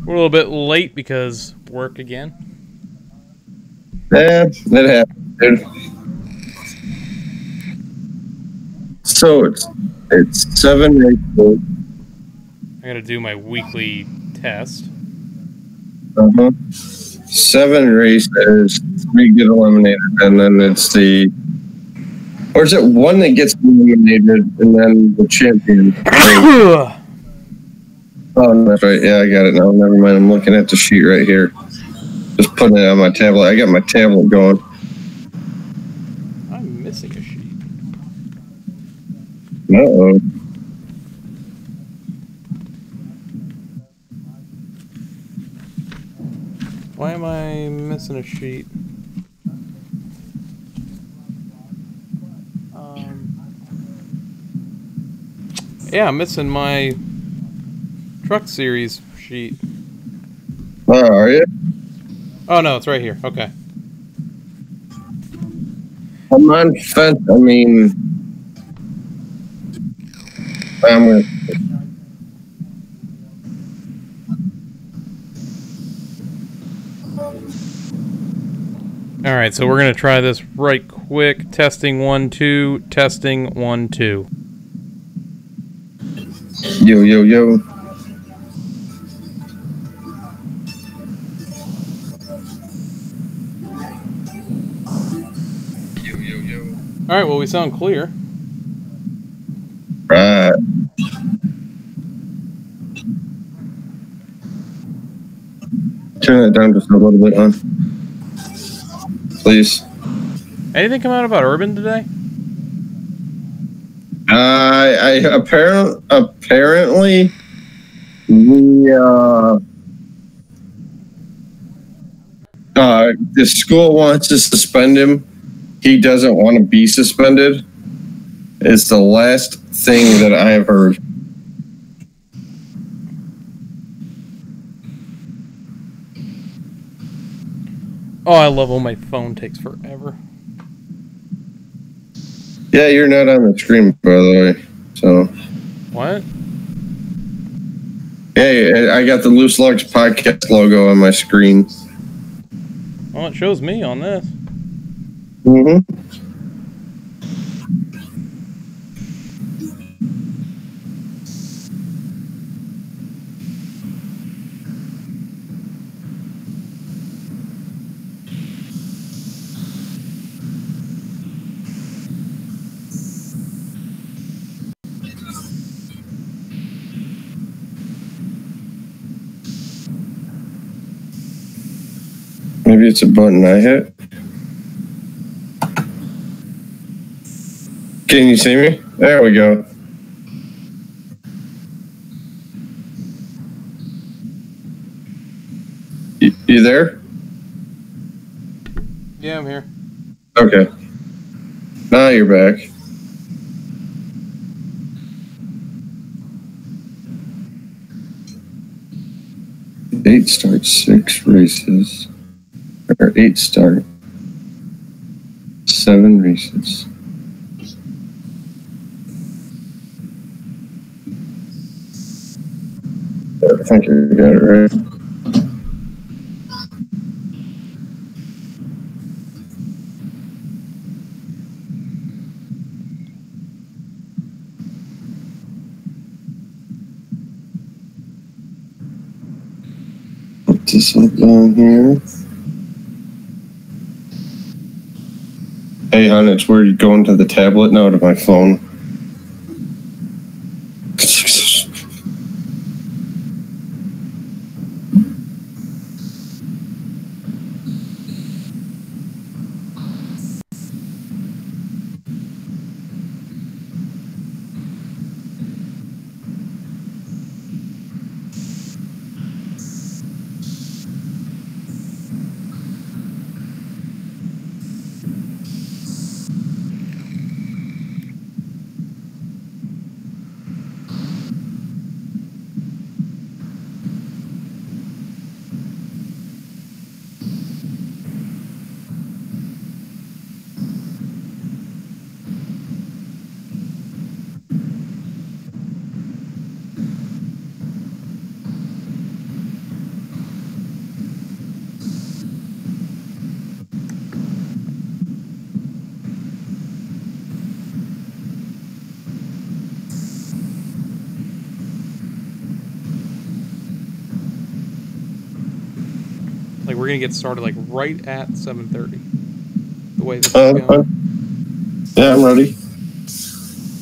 We're a little bit late because work again. Yeah, that happened, dude. So it's 7 I gotta do my weekly test. 7 races, 3 get eliminated, and then it's the, or is it one that gets eliminated and then the champion? Oh, that's right. Yeah, I got it now. Never mind. I'm looking at the sheet right here. Just putting it on my tablet. I got my tablet going. I'm missing a sheet. Uh-oh. Why am I missing a sheet? Yeah, I'm missing my truck series sheet. Are you? Oh no, it's right here. Okay. I'm on fence. I mean, I'm gonna. All right, so we're gonna try this right quick. Testing 1 2. Testing 1 2. Yo, yo, yo. All right, well we sound clear. Right. Turn it down just a little bit, huh? Please. Anything come out about Urban today? I apparently the school wants to suspend him. He doesn't want to be suspended. It's the last thing that I have heard. Oh, I love when my phone takes forever. Yeah, you're not on the screen, by the way. So. What? Hey, I got the Loose Lugs podcast logo on my screen. Well, it shows me on this. Mm-hmm. Maybe it's a button I hit. Can you see me? There we go. You there? Yeah, I'm here. Okay. Now you're back. Eight start, 6 races. Or 8 start, 7 races. I think you got it right. Put this up down here. Hey, hon, it's weird going to the tablet now to my phone. Like, we're going to get started, like, right at 7:30. The way this is going. Yeah, I'm ready.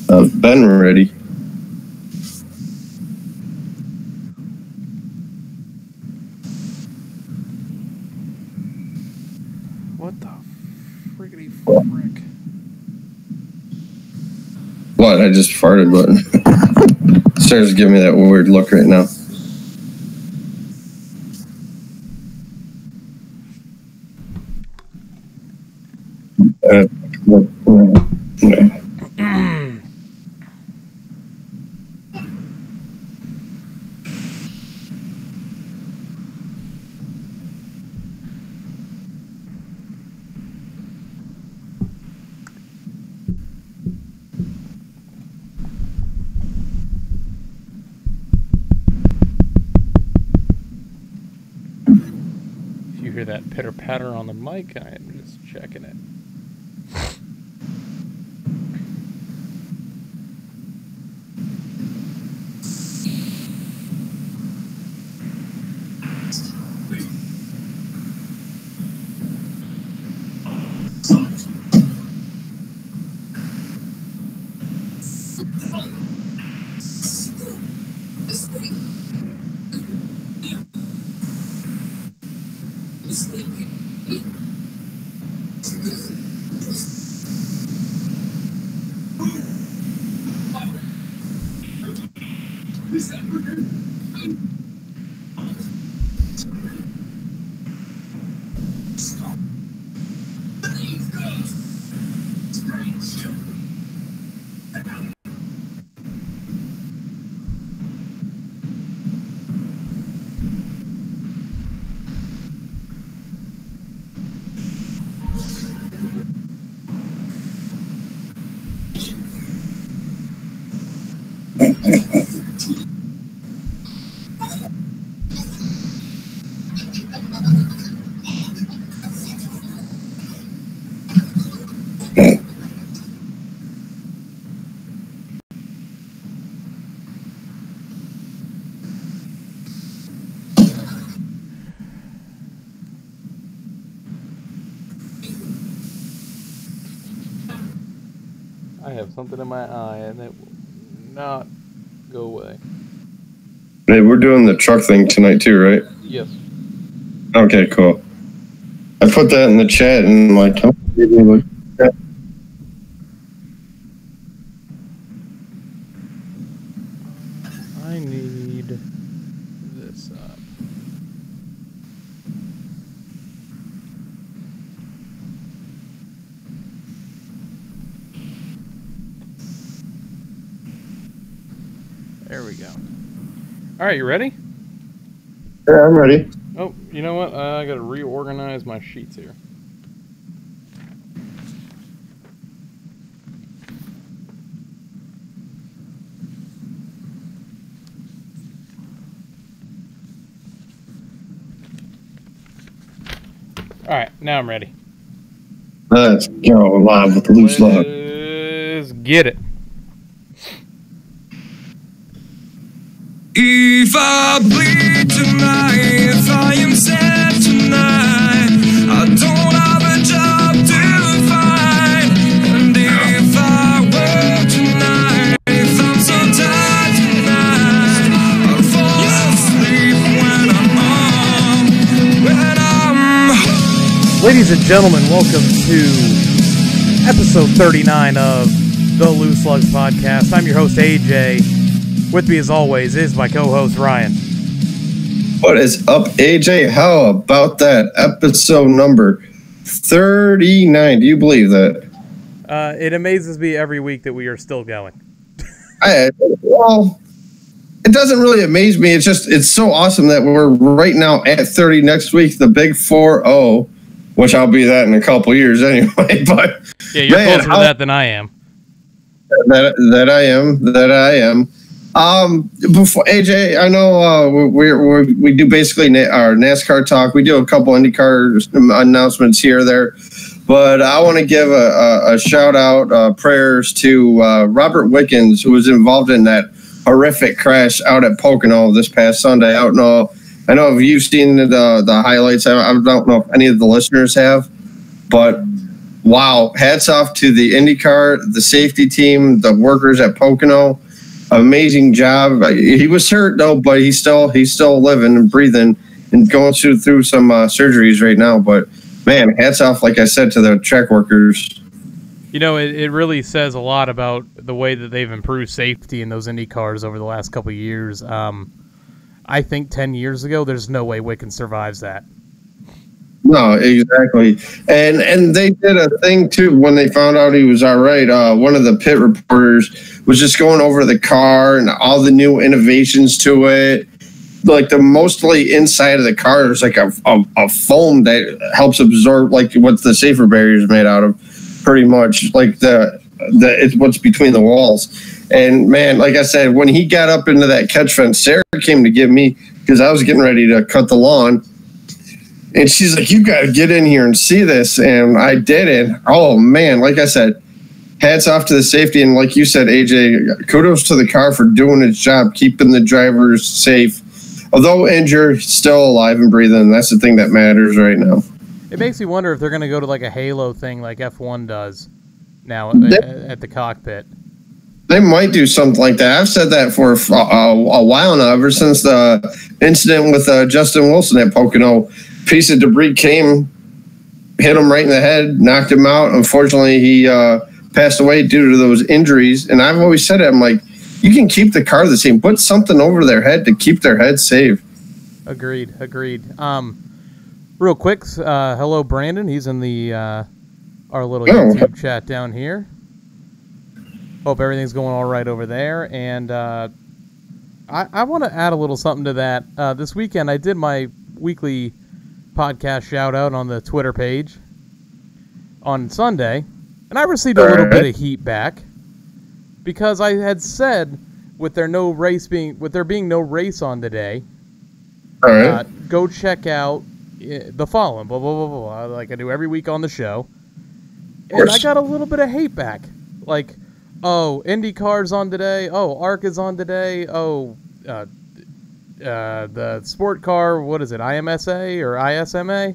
I've been ready. What the frickety frick? What? I just farted, but Sarah's giving me that weird look right now. If you hear that pitter-patter on the mic, I am just checking it. I have something in my eye and it will not go away. Hey, we're doing the truck thing tonight too, right? Yes. Okay, cool. I put that in the chat and like, I need this up. There we go. All right, you ready? Yeah, I'm ready. Oh, you know what? I got to reorganize my sheets here. All right, now I'm ready. Let's go live with the loose lug. Let's get it. If I bleed tonight, if I am sad tonight, I don't have a job to find. And if I work tonight, if I'm so tired tonight, I'll fall asleep when I'm home. Ladies and gentlemen, welcome to episode 39 of the Loose Lugs podcast. I'm your host, AJ. With me, as always, is my co-host, Ryan. What is up, AJ? How about that? Episode number 39. Do you believe that? It amazes me every week that we are still going. Well, it doesn't really amaze me. It's so awesome that we're right now at 30. Next week, the big 4-0, which I'll be that in a couple years anyway. But yeah, you're closer to that than I am. That I am. Before AJ, I know we do basically our NASCAR talk. We do a couple IndyCar announcements here or there, but I want to give a shout out, prayers to Robert Wickens, who was involved in that horrific crash out at Pocono this past Sunday. I don't know I know if you've seen the highlights. I don't know if any of the listeners have, but wow, hats off to the IndyCar, the safety team, the workers at Pocono. Amazing job. He was hurt though, but he's still living and breathing and going through some surgeries right now. But man, hats off, like I said, to the track workers. You know, it really says a lot about the way that they've improved safety in those Indy cars over the last couple of years. I think 10 years ago, there's no way Wicken survives that. No, exactly. And they did a thing, too, when they found out he was all right. One of the pit reporters was just going over the car and all the new innovations to it. Like the mostly inside of the car is like a foam that helps absorb like what the safer barrier is made out of, pretty much. Like it's what's between the walls. And man, like I said, when he got up into that catch fence, Sarah came to get me because I was getting ready to cut the lawn. And she's like, you got to get in here and see this. And I did it. Oh, man. Like I said, hats off to the safety. And like you said, AJ, kudos to the car for doing its job, keeping the drivers safe. Although injured, still alive and breathing. And that's the thing that matters right now. It makes me wonder if they're going to go to like a halo thing like F1 does now at the cockpit. They might do something like that. I've said that for a while now, ever since the incident with Justin Wilson at Pocono. Piece of debris came, hit him right in the head, knocked him out. Unfortunately, he passed away due to those injuries. And I've always said it, I'm like, you can keep the car the same. Put something over their head to keep their head safe. Agreed. Real quick, hello, Brandon. He's in the our little YouTube chat down here. Hope everything's going all right over there. And I want to add a little something to that. This weekend, I did my weekly podcast shout out on the Twitter page on Sunday, and I received a little bit of heat back because I had said with there being no race on today, go check out the following, blah, blah, blah, blah, like I do every week on the show. And I got a little bit of hate back. Like, oh, IndyCar's on today. Oh, ARC is on today. Oh, the sport car, what is it, IMSA or ISMA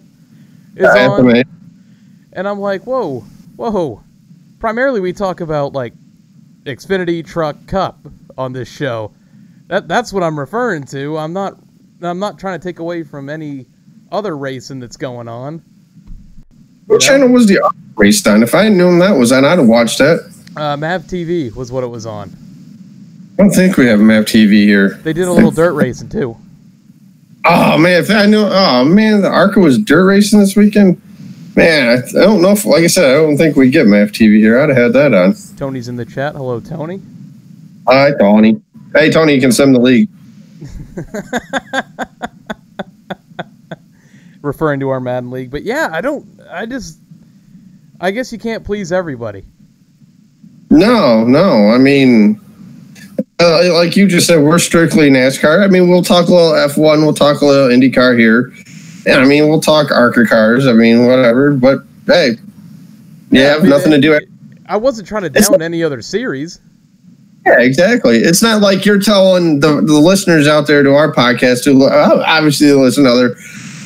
is on. And I'm like, whoa. Primarily we talk about like Xfinity Truck Cup on this show. That's what I'm referring to. I'm not trying to take away from any other racing that's going on. What channel was the race on? If I had known that was on, I'd have watched that. Mav TV was what it was on. I don't think we have Mav TV here. They did a little dirt racing too. Oh man, if I knew. Oh man, the ARCA was dirt racing this weekend. Man, I don't know if, like I said, I don't think we get Mav TV here. I'd have had that on. Tony's in the chat. Hello, Tony. Hi, Tony. Hey, Tony, you can send the league. Referring to our Madden League, but yeah, I guess you can't please everybody. No. I mean, like you just said, we're strictly NASCAR. I mean, we'll talk a little F1, we'll talk a little IndyCar here. And I mean, we'll talk ARCA cars. I mean, whatever. But hey, nothing to do. I wasn't trying to down any other series. Yeah, exactly. It's not like you're telling the listeners out there to our podcast who obviously listen to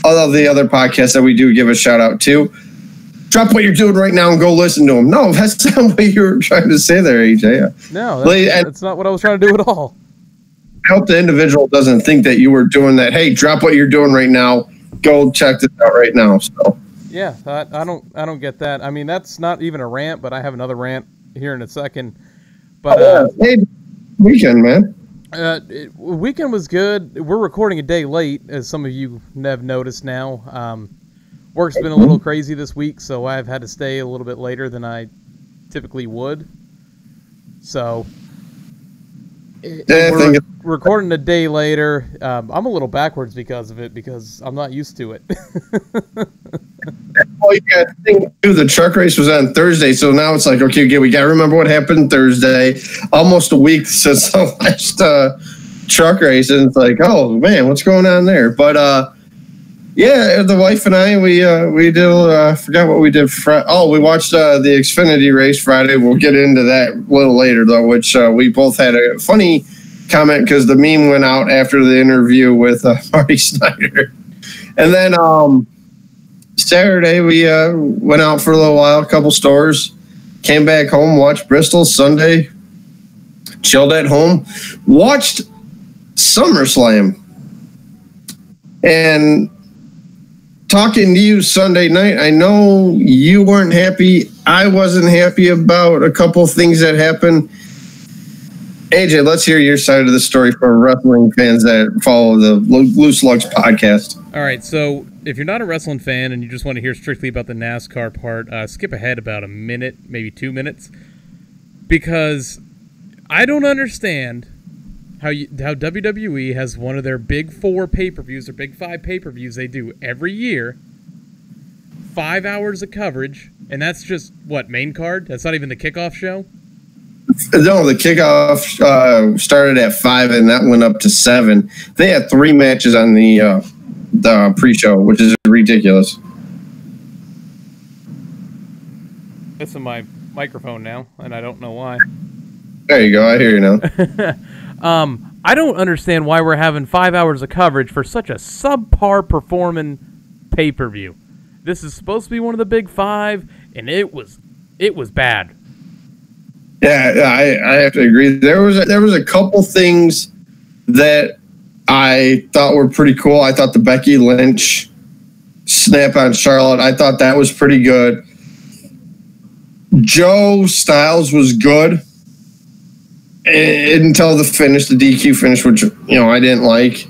all of the other podcasts that we do give a shout out to. Drop what you're doing right now and go listen to them. No, that's not what you were trying to say there, AJ. No, that's not what I was trying to do at all. I hope the individual doesn't think that you were doing that. Hey, drop what you're doing right now. Go check this out right now. So yeah, I don't get that. I mean, that's not even a rant, but I have another rant here in a second. But hey, weekend, man. Weekend was good. We're recording a day late, as some of you have noticed now. Work's been a little crazy this week, so I've had to stay a little bit later than I typically would. So we're recording a day later. I'm a little backwards because of it, because I'm not used to it. Well, you got to think too, the truck race was on Thursday, so now it's like, okay, we got to remember what happened Thursday. Almost a week since the last truck race, and it's like, oh man, what's going on there? But yeah, the wife and I, we did. I forgot what we did. We watched the Xfinity race Friday. We'll get into that a little later, though, which we both had a funny comment because the meme went out after the interview with Marty Snyder. And then Saturday, we went out for a little while, a couple stores, came back home, watched Bristol. Sunday, chilled at home, watched SummerSlam. And talking to you Sunday night, I know you weren't happy. I wasn't happy about a couple things that happened. AJ, let's hear your side of the story for wrestling fans that follow the Loose Lugs podcast. All right, so if you're not a wrestling fan and you just want to hear strictly about the NASCAR part, skip ahead about a minute, maybe 2 minutes, because I don't understand how WWE has one of their big 4 pay-per-views or big 5 pay-per-views they do every year, 5 hours of coverage, and that's just, what, main card? That's not even the kickoff show? No, the kickoff started at 5 and that went up to 7. They had 3 matches on the pre-show, which is ridiculous. Missing my microphone now, and I don't know why. There you go. I hear you now. I don't understand why we're having 5 hours of coverage for such a subpar performing pay-per-view. This is supposed to be one of the big 5, and it was bad. Yeah, I have to agree. There was a couple things that I thought were pretty cool. I thought the Becky Lynch snap on Charlotte, I thought that was pretty good. Joe Styles was good until the finish, the DQ finish, which I didn't like.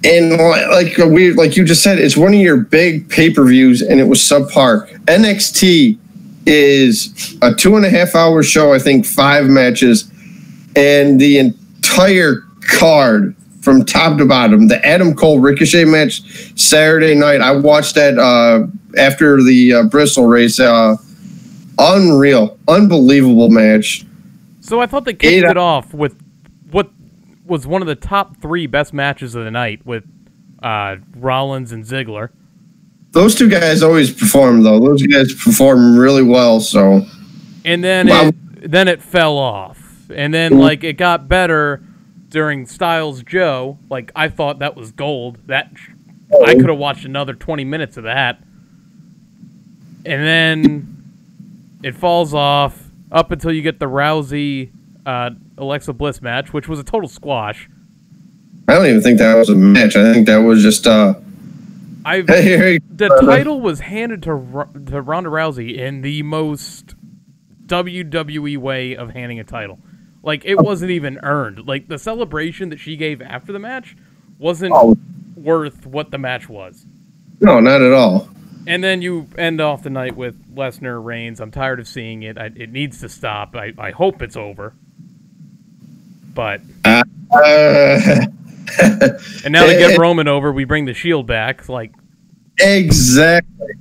And like you just said, it's one of your big pay-per-views, and it was subpar. NXT is a 2.5 hour show, I think 5 matches, and the entire card from top to bottom. The Adam Cole Ricochet match Saturday night, I watched that after the Bristol race. Unreal, unbelievable match. So I thought they kicked it off with what was one of the top 3 best matches of the night with Rollins and Ziggler. Those 2 guys always perform, though. Those guys perform really well. So, and then it fell off, and then it got better during Styles Joe. Like, I thought that was gold. That I could have watched another 20 minutes of that, and then it falls off up until you get the Rousey Alexa Bliss match, which was a total squash. I don't even think that was a match. I think that was just the title was handed to Ronda Rousey in the most WWE way of handing a title. Like, it wasn't even earned. Like, the celebration that she gave after the match wasn't worth what the match was. No, not at all. And then you end off the night with Lesnar Reigns. I'm tired of seeing it. It needs to stop. I hope it's over. But... and now to get Roman over, we bring the Shield back. Like, exactly.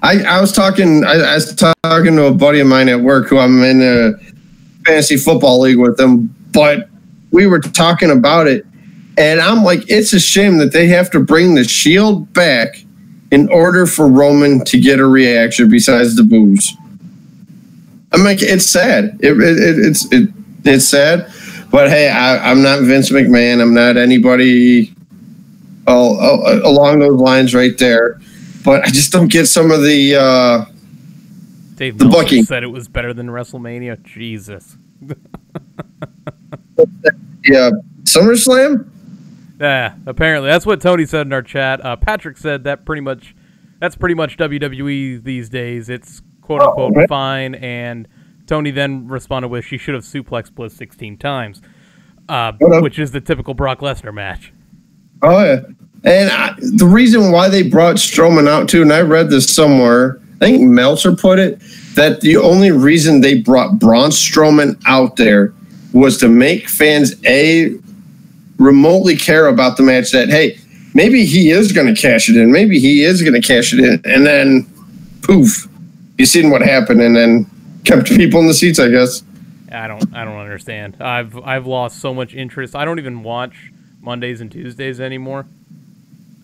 I was talking to a buddy of mine at work who I'm in a fantasy football league with them, but we were talking about it, and I'm like, it's a shame that they have to bring the Shield back in order for Roman to get a reaction besides the boos. I'm like, it's sad. It's sad. But hey, I'm not Vince McMahon. I'm not anybody along those lines right there. But I just don't get some of the Dave the Meltzer booking. said it was better than WrestleMania. Jesus. Yeah, SummerSlam. Yeah, apparently that's what Tony said in our chat. Patrick said that's pretty much WWE these days. It's quote unquote fine, and Tony then responded with, "She should have suplexed Bliss 16 times," which is the typical Brock Lesnar match. Oh yeah, and the reason why they brought Strowman out too, and I read this somewhere, I think Meltzer put it, that the only reason they brought Braun Strowman out there was to make fans remotely care about the match. That hey, maybe he is going to cash it in, maybe he is going to cash it in, and then poof, you seen what happened, and then kept people in the seats, I guess. I don't understand. I've lost so much interest. I don't even watch Mondays and Tuesdays anymore.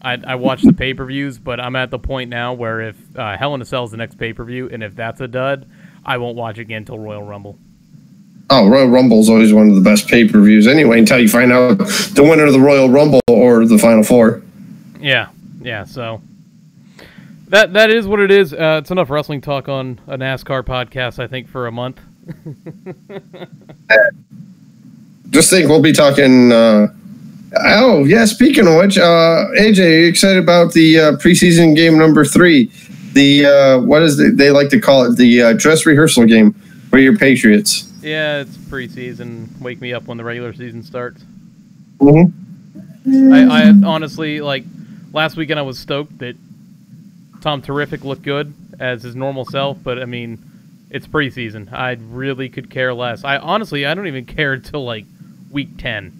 I watch the pay-per-views, but I'm at the point now where if Hell in a Cell is the next pay-per-view, and if that's a dud, I won't watch again until Royal Rumble. Oh, Royal Rumble is always one of the best pay-per-views anyway, until you find out the winner of the Royal Rumble or the Final Four. Yeah, so that is what it is. It's enough wrestling talk on a NASCAR podcast, I think, for a month. Just think we'll be talking... speaking of which, AJ, are you excited about the preseason game number 3? The, what is it? They like to call it the dress rehearsal game for your Patriots. Yeah, it's preseason. Wake me up when the regular season starts. Mm-hmm. I honestly, like, last weekend I was stoked that Tom Terrific looked good as his normal self, but, I mean, it's preseason. I really could care less. I don't even care until, like, week 10.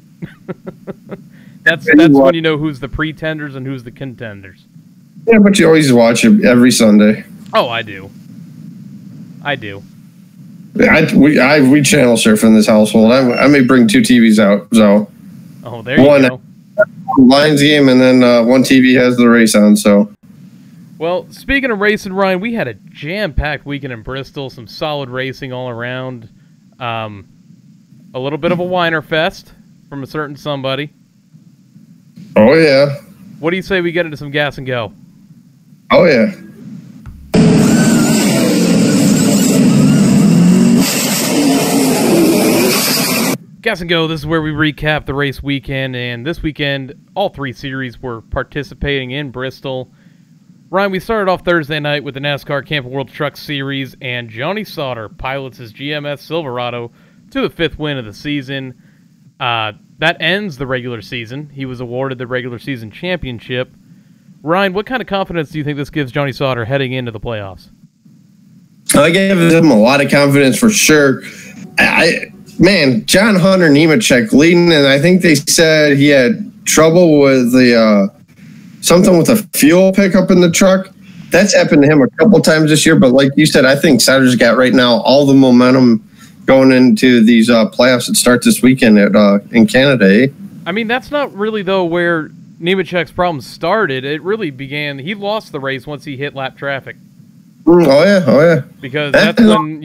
That's when you know who's the pretenders and who's the contenders. Yeah, but you always watch it every Sunday. Oh, I do. We channel surf in this household. I may bring 2 TVs out. So, there you go. Lions game, and then one TV has the race on. So, well, speaking of racing, Ryan, we had a jam-packed weekend in Bristol. Some solid racing all around. A little bit of a whiner fest from a certain somebody. Oh yeah. What do you say we get into some gas and go? Oh yeah. Gas and Go, this is where we recap the race weekend, and this weekend, all 3 series were participating in Bristol. Ryan, we started off Thursday night with the NASCAR Camping World Truck Series, and Johnny Sauter pilots his GMS Silverado to the 5th win of the season. That ends the regular season. He was awarded the regular season championship. Ryan, what kind of confidence do you think this gives Johnny Sauter heading into the playoffs? I gave him a lot of confidence for sure. John Hunter Nemechek leading, and I think they said he had trouble with the something with a fuel pickup in the truck. That's happened to him a couple times this year, but like you said, I think Sauter's got right now all the momentum going into these playoffs that start this weekend in Canada. I mean, that's not really, though, where Nemechek's problems started. It really began, he lost the race once he hit lap traffic. Oh yeah. Because that's when,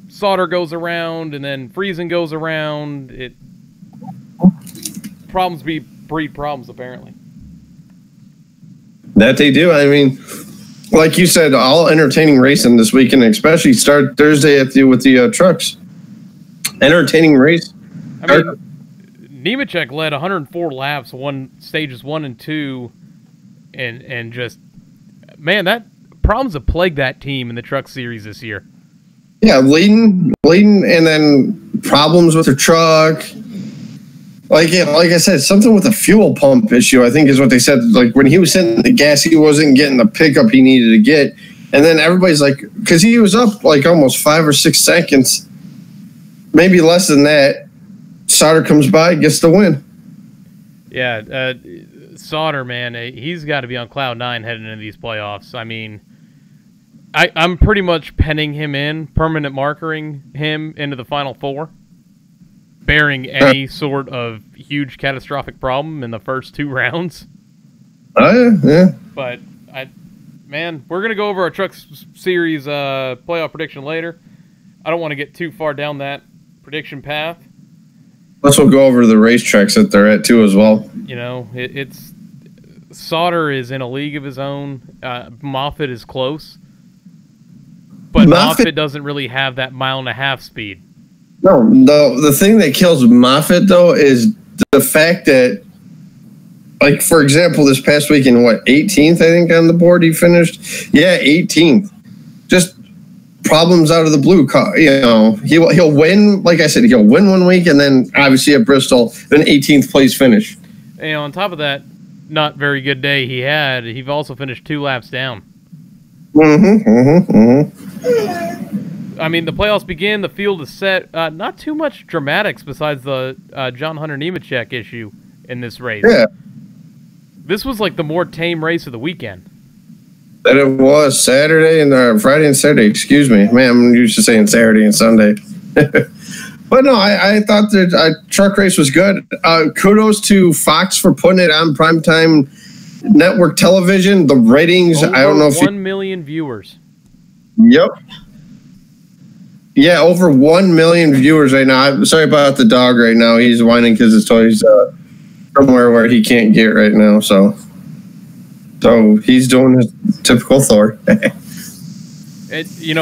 Sauter goes around and then Friesen goes around. Problems breed problems, apparently. That they do. I mean, like you said, all entertaining racing this weekend, especially start Thursday with the trucks. Entertaining race. I mean, Nemechek led 104 laps, stages 1 and 2, and just, man, that problems have plagued that team in the truck series this year. Yeah, leading, and then problems with the truck. Like I said, something with a fuel pump issue, I think is what they said. Like when he was hitting the gas, he wasn't getting the pickup he needed to get. And then everybody's like, because he was up like almost 5 or 6 seconds, maybe less than that. Sauter comes by, gets the win. Yeah, Sauter, man, he's got to be on cloud 9 heading into these playoffs. I mean, I'm pretty much penning him in, permanent markering him into the Final Four, bearing any sort of huge catastrophic problem in the first 2 rounds. Oh, yeah. But, we're going to go over our Truck Series playoff prediction later. I don't want to get too far down that prediction path. Let's go over the racetracks that they're at, too, as well. It's Sauter is in a league of his own. Moffitt is close. But Moffitt doesn't really have that 1.5 mile speed. No, the thing that kills Moffitt, though, is the fact that, like, for example, this past weekend, 18th, I think, on the board he finished? Yeah, 18th. Just problems out of the blue. He'll win, like I said, he'll win one week, and then, obviously, at Bristol, an 18th place finish. On top of that not very good day he had, he also finished 2 laps down. I mean, the playoffs begin. The field is set. Not too much dramatics besides the John Hunter Nemechek issue in this race. Yeah. This was like the more tame race of the weekend. That it was Saturday and Friday and Saturday. Excuse me, man. I'm used to saying Saturday and Sunday. But no, I thought the truck race was good. Kudos to Fox for putting it on primetime network television. The ratings, Over I don't know if 1 million viewers. Yep. Yeah, over 1 million viewers right now. I'm sorry about the dog right now. He's whining because his toy's somewhere where he can't get right now. So he's doing his typical Thor.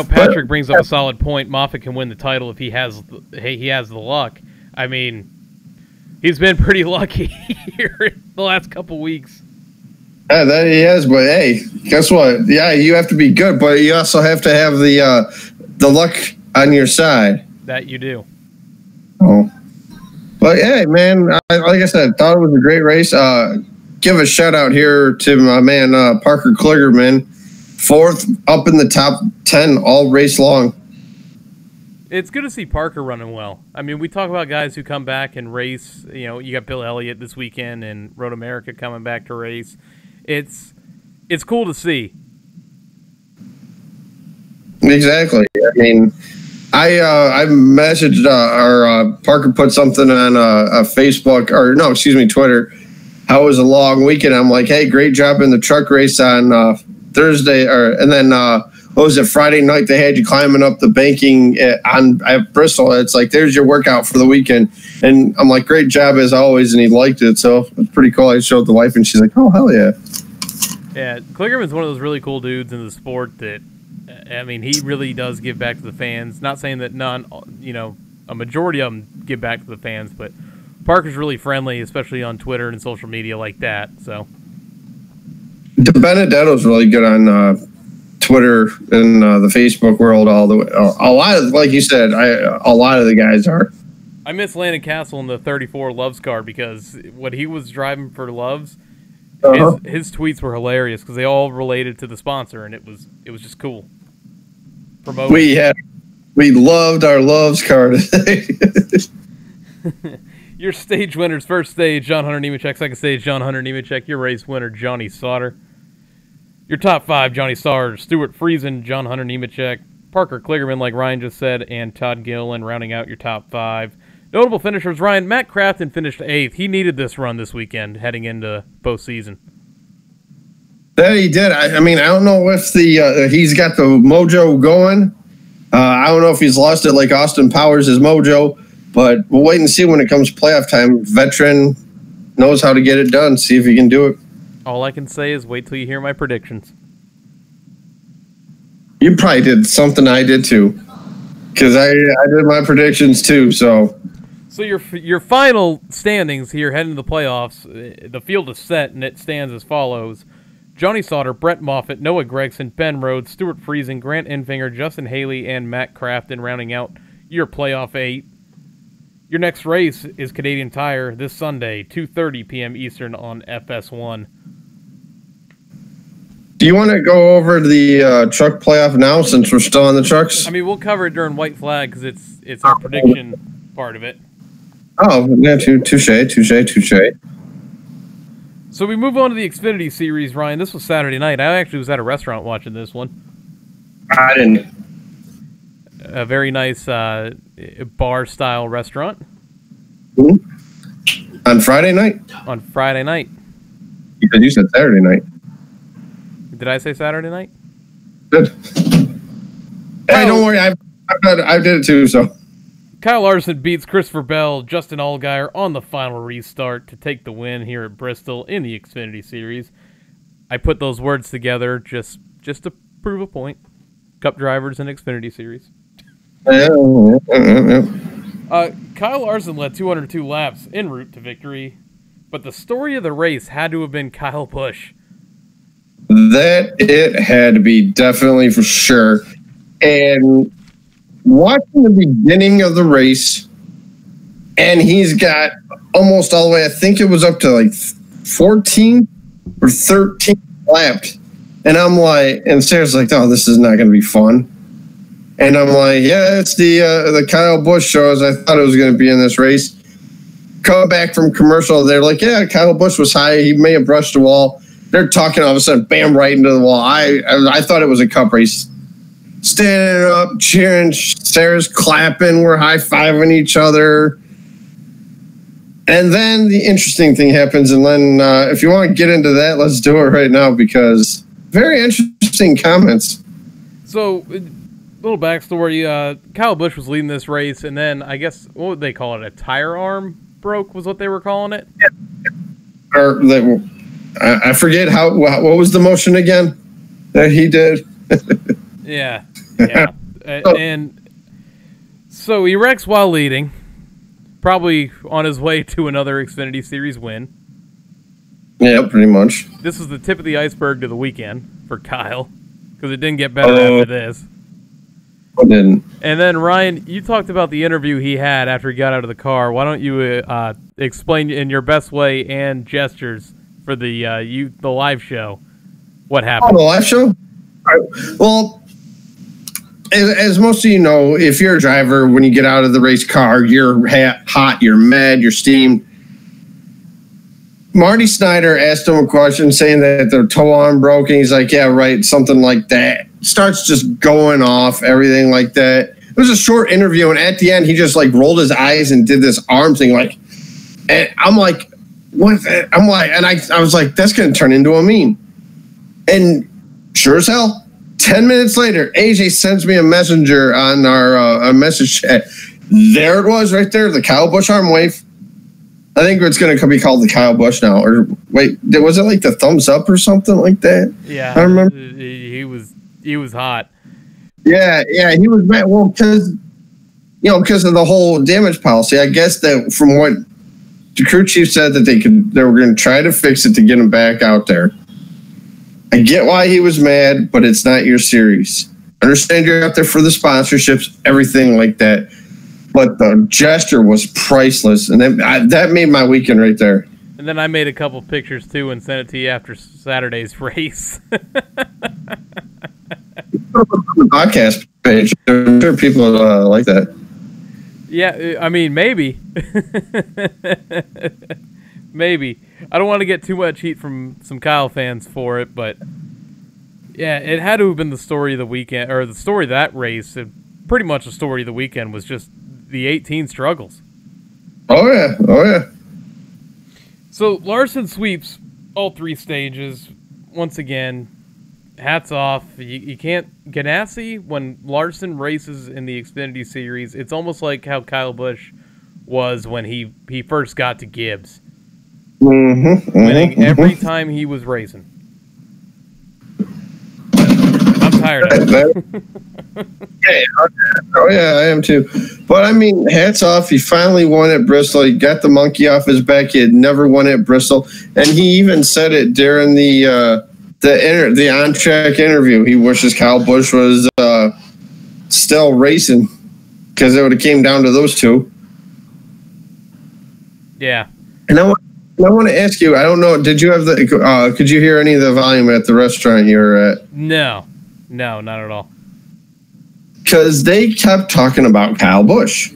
Patrick brings up a solid point. Moffat can win the title if he has the luck. I mean, he's been pretty lucky here in the last couple weeks. Yeah, that he has. But hey, guess what? Yeah, you have to be good, but you also have to have the luck on your side. That you do. Oh. But hey, man, like I said, thought it was a great race. Give a shout out here to my man Parker Kligerman, 4th up in the top 10 all race long. It's good to see Parker running well. I mean, we talk about guys who come back and race. You got Bill Elliott this weekend and Road America coming back to race. It's cool to see. Exactly. I mean, I messaged or Parker put something on Facebook Twitter. How it was a long weekend. I'm like, hey, great job in the truck race on Thursday, and then what was it, Friday night? They had you climbing up the banking at Bristol. It's like, there's your workout for the weekend. And I'm like, great job as always, and he liked it. So it's pretty cool. I showed the wife, and she's like, oh, hell yeah. Yeah, Kligerman's one of those really cool dudes in the sport that, I mean, he really does give back to the fans. Not saying that a majority of them give back to the fans, but Parker's really friendly, especially on Twitter and social media like that. So, DeBenedetto's really good on Twitter and the Facebook world. A lot of, like you said, a lot of the guys are. I miss Landon Castle in the 34 Loves car because when he was driving for Loves, his tweets were hilarious because they all related to the sponsor, and it was just cool. We loved our Loves car today. Your stage winners: first stage, John Hunter Nemechek; second stage, John Hunter Nemechek. Your race winner, Johnny Sauter. Your top 5: Johnny Sauter, Stuart Friesen, John Hunter Nemechek, Parker Kligerman, like Ryan just said, and Todd Gilliland rounding out your top 5. Notable finishers: Ryan, Matt Crafton finished 8th. He needed this run this weekend heading into postseason. That he did. I mean, I don't know if he's got the mojo going. I don't know if he's lost it like Austin Powers' mojo, but we'll wait and see when it comes playoff time. Veteran knows how to get it done. See if he can do it. All I can say is wait till you hear my predictions. You probably did something I did too, because I did my predictions too. So your final standings here heading to the playoffs, the field is set, and it stands as follows. Johnny Sauter, Brett Moffitt, Noah Gregson, Ben Rhodes, Stuart Friesen, Grant Enfinger, Justin Haley, and Matt Crafton rounding out your playoff 8. Your next race is Canadian Tire this Sunday, 2:30 p.m. Eastern on FS1. Do you want to go over the truck playoff now since we're still on the trucks? I mean, we'll cover it during White Flag because it's our prediction part of it. Oh, yeah, touche. So we move on to the Xfinity Series, Ryan. This was Saturday night. I actually was at a restaurant watching this one. I didn't. A very nice bar-style restaurant. Mm-hmm. On Friday night? On Friday night. Because you said Saturday night. Did I say Saturday night? Good. Hey, don't worry. I did it too, so. Kyle Larson beats Christopher Bell, Justin Allgaier on the final restart to take the win here at Bristol in the Xfinity Series. I put those words together just to prove a point. Cup drivers in Xfinity Series. Kyle Larson led 202 laps en route to victory, but the story of the race had to have been Kyle Busch. That it had to be, definitely, for sure. And watching the beginning of the race, and he's got almost all the way, I think it was up to like 14 or 13 laps. And I'm like, and Sarah's like, oh, this is not going to be fun. And I'm like, yeah, it's the Kyle Busch shows. I thought it was going to be in this race. Come back from commercial, they're like, yeah, Kyle Busch was high. He may have brushed the wall. They're talking, all of a sudden, bam, right into the wall. I thought it was a cup race. Standing up, cheering, Sarah's clapping, we're high-fiving each other. And then the interesting thing happens, and then if you want to get into that, let's do it right now, because very interesting comments. So, Little backstory, Kyle Busch was leading this race, and then I guess, what would they call it? A tire arm broke was what they were calling it? Or I forget what was the motion again that he did? Yeah. And so he wrecks while leading, probably on his way to another Xfinity Series win. Yeah, pretty much. This was the tip of the iceberg to the weekend for Kyle, because it didn't get better after this. It didn't. And then, Ryan, you talked about the interview he had after he got out of the car. Why don't you explain in your best way and gestures for the live show what happened? Oh, the live show? Well, as most of you know, if you're a driver, when you get out of the race car, you're hot, you're mad, you're steamed. Marty Snyder asked him a question saying that their toe arm broke, and he's like, yeah, right, something like that. Starts just going off, everything like that. It was a short interview, and at the end, he just like rolled his eyes and did this arm thing, like, and I'm like, what? I'm like, and I was like, that's going to turn into a meme. And sure as hell, 10 minutes later, AJ sends me a messenger on our message chat. There it was right there, the Kyle Busch arm wave. I think it's going to be called the Kyle Busch now. Or wait, was it like the thumbs up or something like that? Yeah, I remember. He was hot. Yeah, he was mad. Well, because of the whole damage policy. I guess that from what the crew chief said that they were going to try to fix it to get him back out there. I get why he was mad, but it's not your series. I understand you're out there for the sponsorships, everything like that. But the gesture was priceless, and that made my weekend right there. And then I made a couple pictures, too, and sent it to you after Saturday's race. Podcast page. I'm sure people like that. Yeah, I mean, maybe. Maybe. I don't want to get too much heat from some Kyle fans for it, but yeah, it had to have been the story of the weekend, or the story of that race. Pretty much the story of the weekend was just the 18 struggles. Oh, yeah. So Larson sweeps all three stages. Once again, hats off. You can't... Ganassi, when Larson races in the Xfinity Series, it's almost like how Kyle Busch was when he first got to Gibbs. Winning every time he was racing. I'm tired of it. Oh, yeah, I am too. But, I mean, hats off. He finally won at Bristol. He got the monkey off his back. He had never won at Bristol. And he even said it during the on-track interview. He wishes Kyle Busch was still racing because it would have came down to those two. Yeah. And I want to ask you, I don't know, did you have could you hear any of the volume at the restaurant you were at? No, not at all. Because they kept talking about Kyle Busch,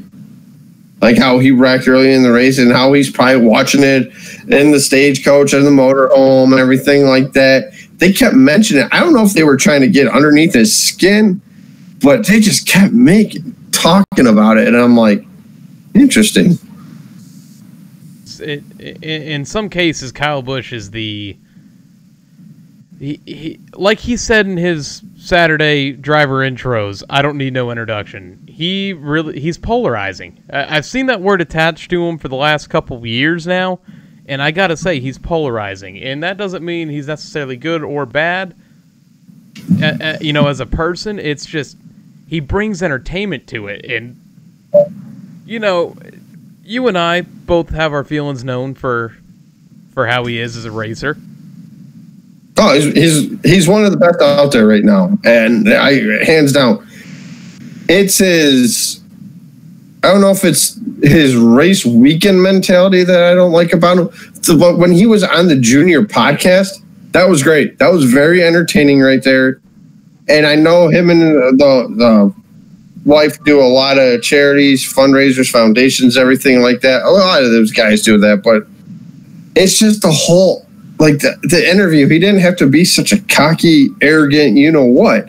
like how he wrecked early in the race and how he's probably watching it in the stagecoach and the motorhome and everything like that. They kept mentioning it. I don't know if they were trying to get underneath his skin, but they just kept talking about it. And I'm like, interesting. In some cases, Kyle Busch is like he said in his Saturday driver intros, I don't need no introduction. He's polarizing. I've seen that word attached to him for the last couple of years now, and I gotta say, he's polarizing. And that doesn't mean he's necessarily good or bad. As a person, it's just he brings entertainment to it. And, you and I both have our feelings known for how he is as a racer. Oh, he's one of the best out there right now, and hands down, it's his. I don't know if it's his race weekend mentality that I don't like about him. But when he was on the Junior podcast, that was great. That was very entertaining right there. And I know him and the wife do a lot of charities, fundraisers, foundations, everything like that. A lot of those guys do that, but it's just the whole. Like the interview, he didn't have to be such a cocky, arrogant, what.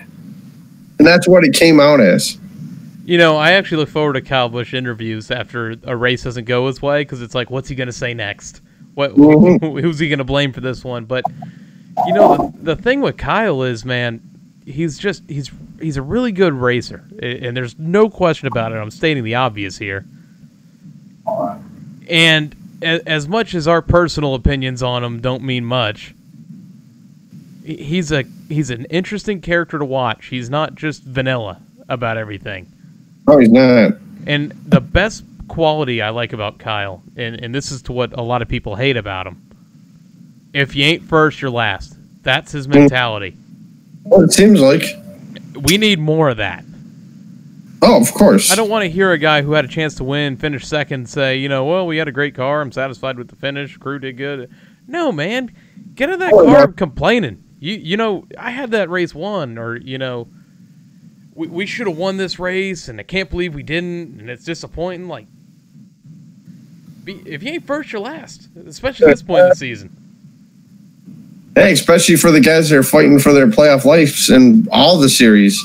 And that's what it came out as. I actually look forward to Kyle Busch interviews after a race doesn't go his way, because it's like, what's he going to say next? Who's he going to blame for this one? But, the thing with Kyle is, man, he's a really good racer, and there's no question about it. I'm stating the obvious here. And as much as our personal opinions on him don't mean much, he's an interesting character to watch. He's not just vanilla about everything. Oh, he's not. And the best quality I like about Kyle, and this is to what a lot of people hate about him, if you ain't first, you're last. That's his mentality. Well, it seems like. We need more of that. Oh, of course. I don't want to hear a guy who had a chance to win, finish second, say, well, we had a great car. I'm satisfied with the finish. Crew did good. No, man. Get in that car complaining. I had that race won, or, we should have won this race, and I can't believe we didn't, and it's disappointing. Like, if you ain't first, you're last, especially at this point in the season. Hey, especially for the guys that are fighting for their playoff lives in all the series.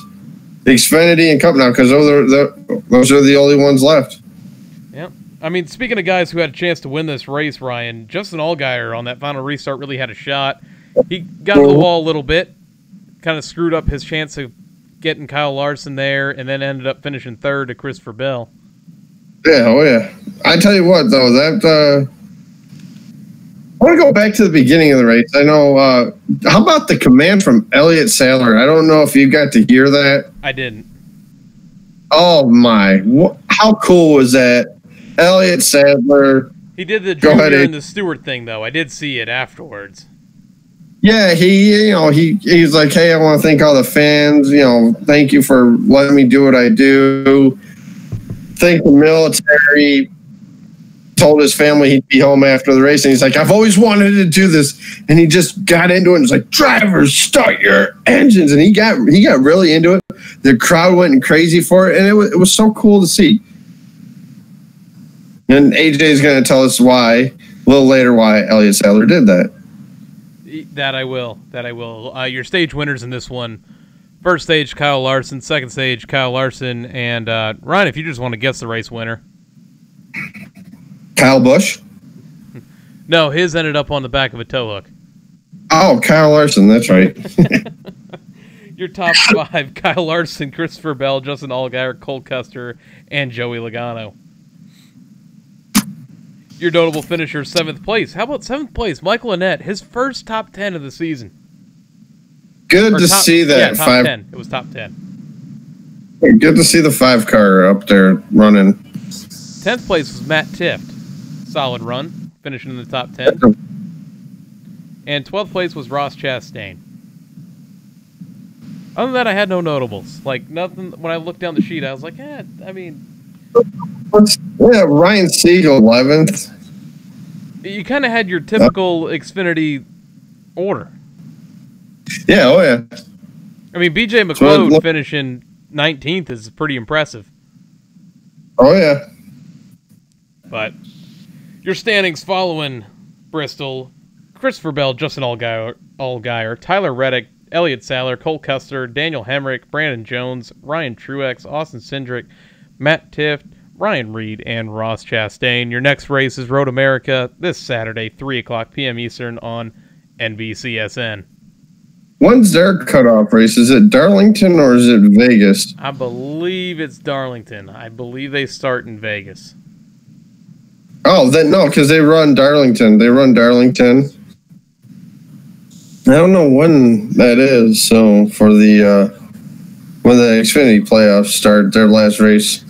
The Xfinity and Cup now, because those are the only ones left. Yeah. I mean, speaking of guys who had a chance to win this race, Ryan, Justin Allgaier on that final restart really had a shot. He got to the wall a little bit, kind of screwed up his chance of getting Kyle Larson there, and then ended up finishing third to Christopher Bell. Yeah, oh yeah. I tell you what, though, I want to go back to the beginning of the race. I know, how about the command from Elliott Sadler? I don't know if you got to hear that. I didn't. Oh, my. How cool was that? Elliott Sadler. He did the Junior and the Stewart thing, though. I did see it afterwards. Yeah, he's like, hey, I want to thank all the fans. Thank you for letting me do what I do. Thank the military. Told his family he'd be home after the race, and he's like, I've always wanted to do this. And he just got into it and was like, drivers, start your engines. And he got really into it. The crowd went crazy for it, and it was so cool to see. And AJ is going to tell us a little later why Elliott Sadler did that. That I will. Your stage winners in this one. First stage, Kyle Larson. Second stage, Kyle Larson. And Ryan, if you just want to guess the race winner. Kyle Busch? No, his ended up on the back of a tow hook. Oh, Kyle Larson, that's right. Your top five, Kyle Larson, Christopher Bell, Justin Allgaier, Cole Custer, and Joey Logano. Your notable finisher, 7th place. How about 7th place? Michael Annett, his first top 10 of the season. Good to see that. Yeah, top 10. It was top 10. Good to see the 5-car up there running. 10th place was Matt Tift. Solid run, finishing in the top 10. And 12th place was Ross Chastain. Other than that, I had no notables. Like, nothing. When I looked down the sheet, I was like, yeah, Ryan Siegel, 11th. You kind of had your typical Xfinity order. Yeah, oh yeah. I mean, BJ McLeod finishing 19th is pretty impressive. Oh yeah. But your standings following Bristol: Christopher Bell, Justin Allgaier, Tyler Reddick, Elliott Sadler, Cole Custer, Daniel Hemrick, Brandon Jones, Ryan Truex, Austin Cindric, Matt Tift, Ryan Reed, and Ross Chastain. Your next race is Road America this Saturday, 3 o'clock p.m. Eastern on NBCSN. When's their cutoff race? Is it Darlington or is it Vegas? I believe it's Darlington. I believe they start in Vegas. Oh, then no, because they run Darlington. I don't know when that is. So for the when the Xfinity playoffs start, their last race.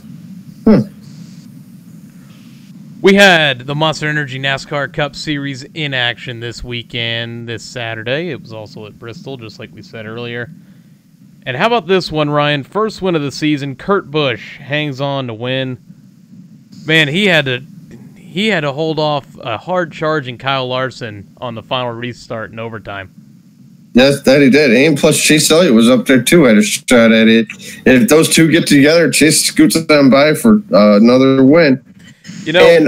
We had the Monster Energy NASCAR Cup Series in action this weekend, this Saturday. It was also at Bristol, just like we said earlier. And how about this one, Ryan? First win of the season. Kurt Busch hangs on to win. Man, he had to hold off a hard-charging Kyle Larson on the final restart in overtime. Yes, that he did. And plus, Chase Elliott was up there, too, had a shot at it. If those two get together, Chase scoots them by for another win. You know, and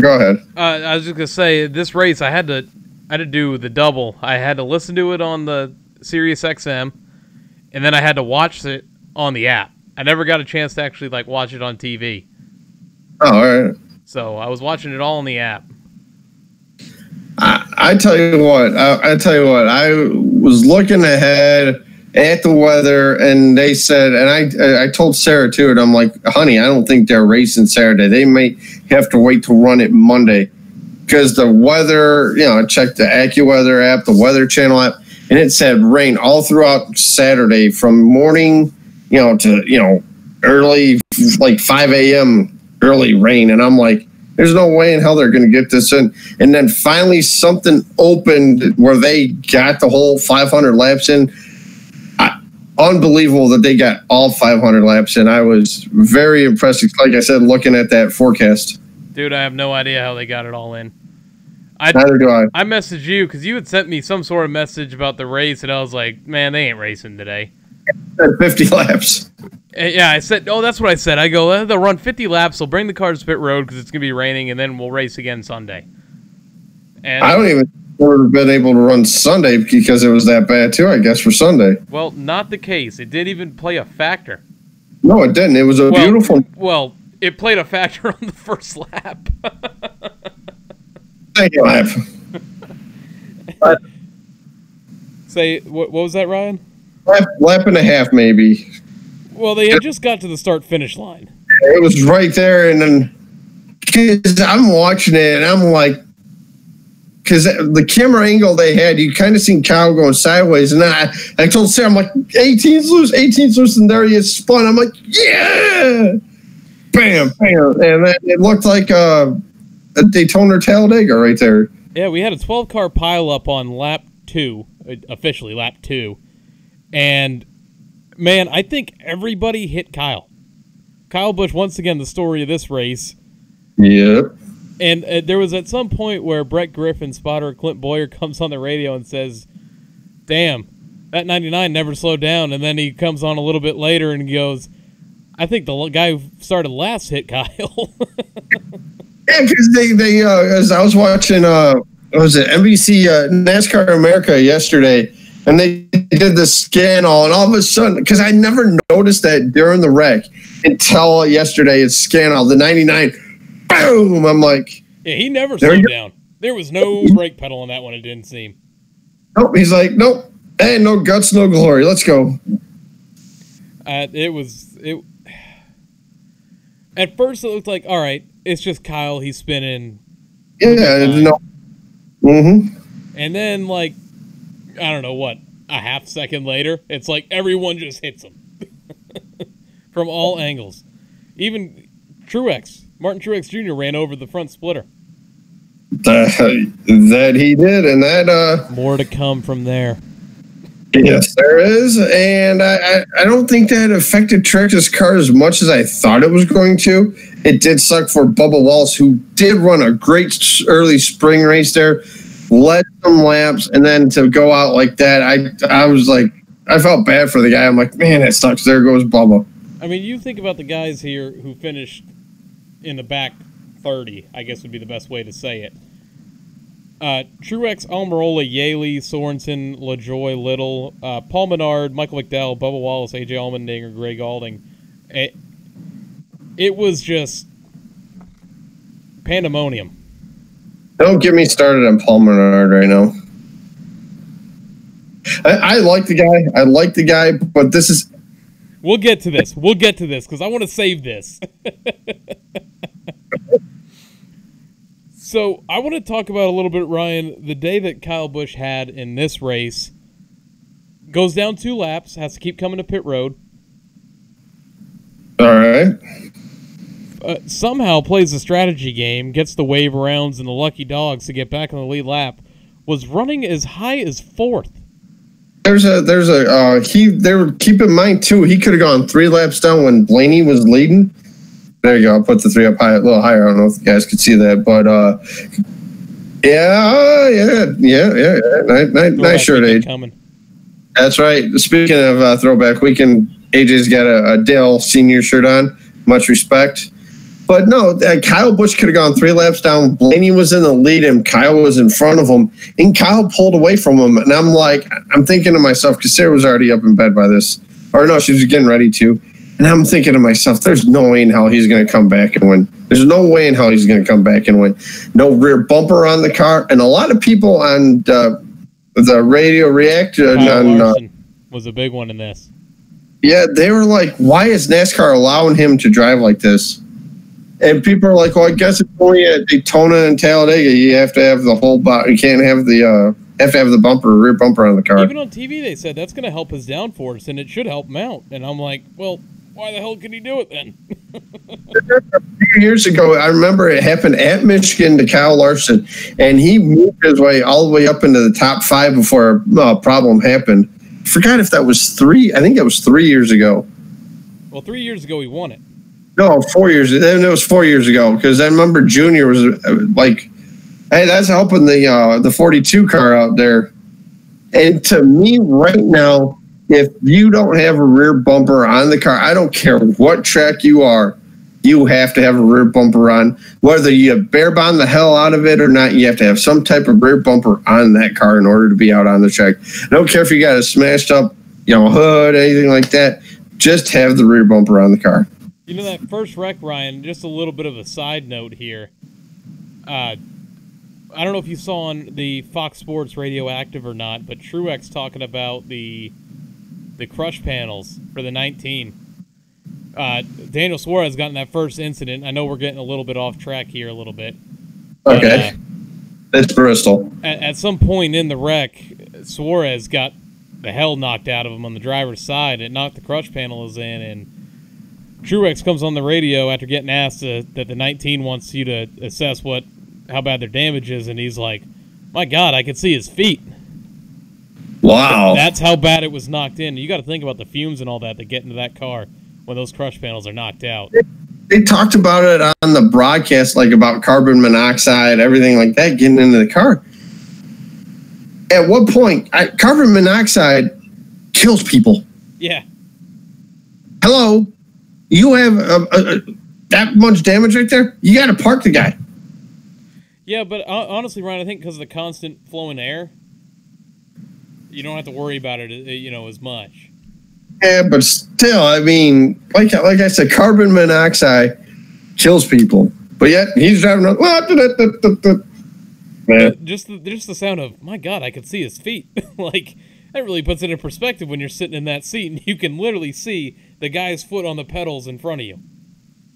go ahead. I was just gonna say, this race I had to do the double. I had to listen to it on the Sirius XM, and then I had to watch it on the app. I never got a chance to actually watch it on TV. Oh, all right. So I was watching it all on the app. I tell you what. I was looking ahead at the weather, and they said, and I told Sarah too, and I'm like, honey, I don't think they're racing Saturday. They may have to wait to run it Monday because the weather, I checked the AccuWeather app, the Weather Channel app, and it said rain all throughout Saturday from morning, to, early, like 5 a.m. early rain. And I'm like, there's no way in hell they're going to get this in. And then finally something opened where they got the whole 500 laps in. Unbelievable that they got all 500 laps in. I was very impressed. Like I said, looking at that forecast. Dude, I have no idea how they got it all in. Neither do I. I messaged you because you had sent me some sort of message about the race, and I was like, man, they ain't racing today. 50 laps. Yeah, I said, that's what I said. I go, they'll run 50 laps, they'll bring the cars to pit road because it's going to be raining, and then we'll race again Sunday. And I don't even have been able to run Sunday because it was that bad too, I guess, for Sunday. Well, not the case. It didn't even play a factor. No, it didn't. It was a beautiful... Well, it played a factor on the first lap. Second lap. Say, what was that, Ryan? Lap and a half, maybe. Well, they had just got to the start-finish line. It was right there, and then because I'm watching it, and I'm like, because the camera angle they had, you kind of seen Kyle going sideways, and then I told Sarah, I'm like, 18's loose, and there he is spun. I'm like, yeah! Bam, bam. And then it looked like a Daytona Talladega right there. Yeah, we had a 12-car pileup on lap 2, officially lap 2, and, man, I think everybody hit Kyle. Kyle Busch, once again, the story of this race. Yep. And there was at some point where Brett Griffin, spotter Clint Boyer, comes on the radio and says, damn, that 99 never slowed down. And then he comes on a little bit later and he goes, I think the guy who started last hit Kyle. Yeah, because they as I was watching, was it NBC NASCAR America yesterday, and they did the scan and all of a sudden, because I never noticed that during the wreck until yesterday, it's scan the 99. Boom! I'm like, yeah, he never slowed down. There was no brake pedal on that one. It didn't seem. Nope. He's like, nope. Hey, no guts, no glory. Let's go. It. At first, it looked like, all right, it's just Kyle. He's spinning. Yeah. No. Mm-hmm. And then, like, I don't know what, a half second later, it's like everyone just hits him from all angles. Even Truex. Martin Truex Jr. ran over the front splitter. That he did, and that... More to come from there. Yes, there is, and I don't think that affected Truex's car as much as I thought it was going to. It did suck for Bubba Wallace, who did run a great early spring race there, led some laps, and then to go out like that, I was like, I felt bad for the guy. I'm like, man, that sucks. There goes Bubba. I mean, you think about the guys here who finished in the back 30, I guess would be the best way to say it. Truex, Almirola, Yaley, Sorensen, LaJoy, Little, Paul Menard, Michael McDowell, Bubba Wallace, AJ Allmendinger, Greg Alding. It was just pandemonium. Don't get me started on Paul Menard right now. I like the guy. But this is... We'll get to this because I want to save this. So I want to talk about a little bit, Ryan, the day that Kyle Busch had in this race. Goes down 2 laps, has to keep coming to pit road. All right. Somehow plays a strategy game, gets the wave rounds and the lucky dogs to get back on the lead lap. Was running as high as 4th. Keep in mind too, he could have gone 3 laps down when Blaney was leading. There you go. I'll put the 3 up high, a little higher. I don't know if you guys could see that, but nice shirt, AJ. Coming. That's right. Speaking of throwback weekend, AJ's got a Dale Senior shirt on. Much respect. But no, Kyle Busch could have gone 3 laps down. Blaney was in the lead, and Kyle was in front of him, and Kyle pulled away from him. And I'm thinking to myself, because Sarah was already up in bed by this, or no, she was getting ready to. And I'm thinking to myself, there's no way in hell he's going to come back and win. There's no way in hell he's going to come back and win. No rear bumper on the car. And a lot of people on the radio reacted on was a big one in this. Yeah, they were like, why is NASCAR allowing him to drive like this? And people are like, well, I guess it's only at Daytona and Talladega. You have to have the whole body. You can't have the rear bumper on the car. Even on TV, they said that's going to help his downforce, and it should help him out. And I'm like, well, why the hell can he do it then? A few years ago, I remember it happened at Michigan to Kyle Larson, and he moved his way all the way up into the top 5 before a problem happened. Forgot if that was 3. I think that was 3 years ago. Well, 3 years ago, he won it. No, 4 years. Then it was 4 years ago because I remember Junior was like, "Hey, that's helping the 42 car out there." And to me, right now, if you don't have a rear bumper on the car, I don't care what track you are, you have to have a rear bumper on. Whether you bare bond the hell out of it or not, you have to have some type of rear bumper on that car in order to be out on the track. I don't care if you got a smashed up, hood, anything like that. Just have the rear bumper on the car. You know, that first wreck, Ryan, just a little bit of a side note here. I don't know if you saw on the Fox Sports Radioactive or not, but Truex talking about the crush panels for the 19. Daniel Suarez got in that first incident. I know we're getting a little bit off track here a little bit. Okay. It's Bristol. At some point in the wreck, Suarez got the hell knocked out of him on the driver's side. It knocked the crush panels in, and Truex comes on the radio after getting asked that the 19 wants you to assess how bad their damage is, and he's like, "My God, I could see his feet." Wow. That's how bad it was knocked in. You got to think about the fumes and all that get into that car when those crush panels are knocked out. They talked about it on the broadcast, like about carbon monoxide, everything like that, getting into the car. At what point, carbon monoxide kills people? Yeah. Hello? You have that much damage right there? You got to park the guy. Yeah, but honestly, Ryan, I think because of the constant flowing air, you don't have to worry about it, as much. Yeah, but still, I mean, like I said, carbon monoxide kills people. But yet, he's driving around. Just the sound of, my God, I could see his feet. Like, that really puts it in perspective when you're sitting in that seat and you can literally see the guy's foot on the pedals in front of you.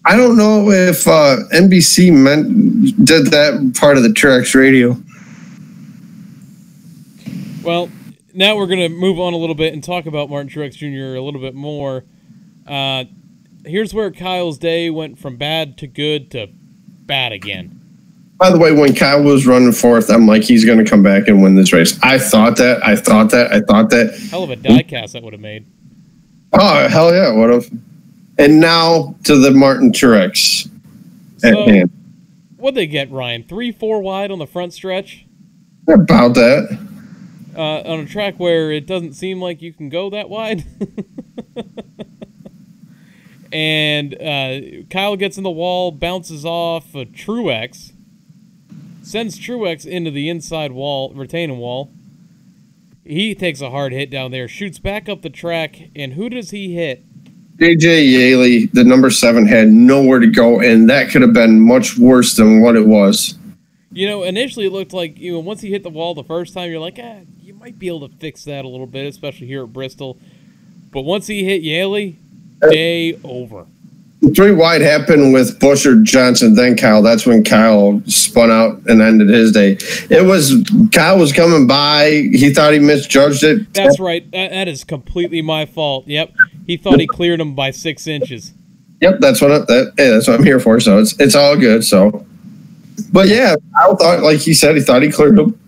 I don't know if NBC did that part of the Truex radio. Well, now we're going to move on a little bit and talk about Martin Truex Jr. a little bit more. Here's where Kyle's day went from bad to good to bad again. By the way, when Kyle was running fourth, I'm like, he's going to come back and win this race. I thought that. Hell of a diecast that would have made. Oh, hell yeah, would have. And now to the Martin Truex at hand. What'd they get, Ryan? 3-4 wide on the front stretch? About that. On a track where it doesn't seem like you can go that wide. And Kyle gets in the wall, bounces off a Truex, sends Truex into the inside wall, retaining wall. He takes a hard hit down there, shoots back up the track, and who does he hit? J.J. Yaley, the number 7, had nowhere to go, and that could have been much worse than what it was. Initially it looked like, once he hit the wall the first time, you're like, you might be able to fix that a little bit, especially here at Bristol. But once he hit Yaley, day over. The 3 wide happened with Busher, Johnson, then Kyle. That's when Kyle spun out and ended his day. Kyle was coming by. He thought he misjudged it. That's right. That is completely my fault. Yep. He thought he cleared him by 6 inches. Yep, that's what I'm here for. So it's all good. So, but yeah, Kyle thought, like he said, he thought he cleared him.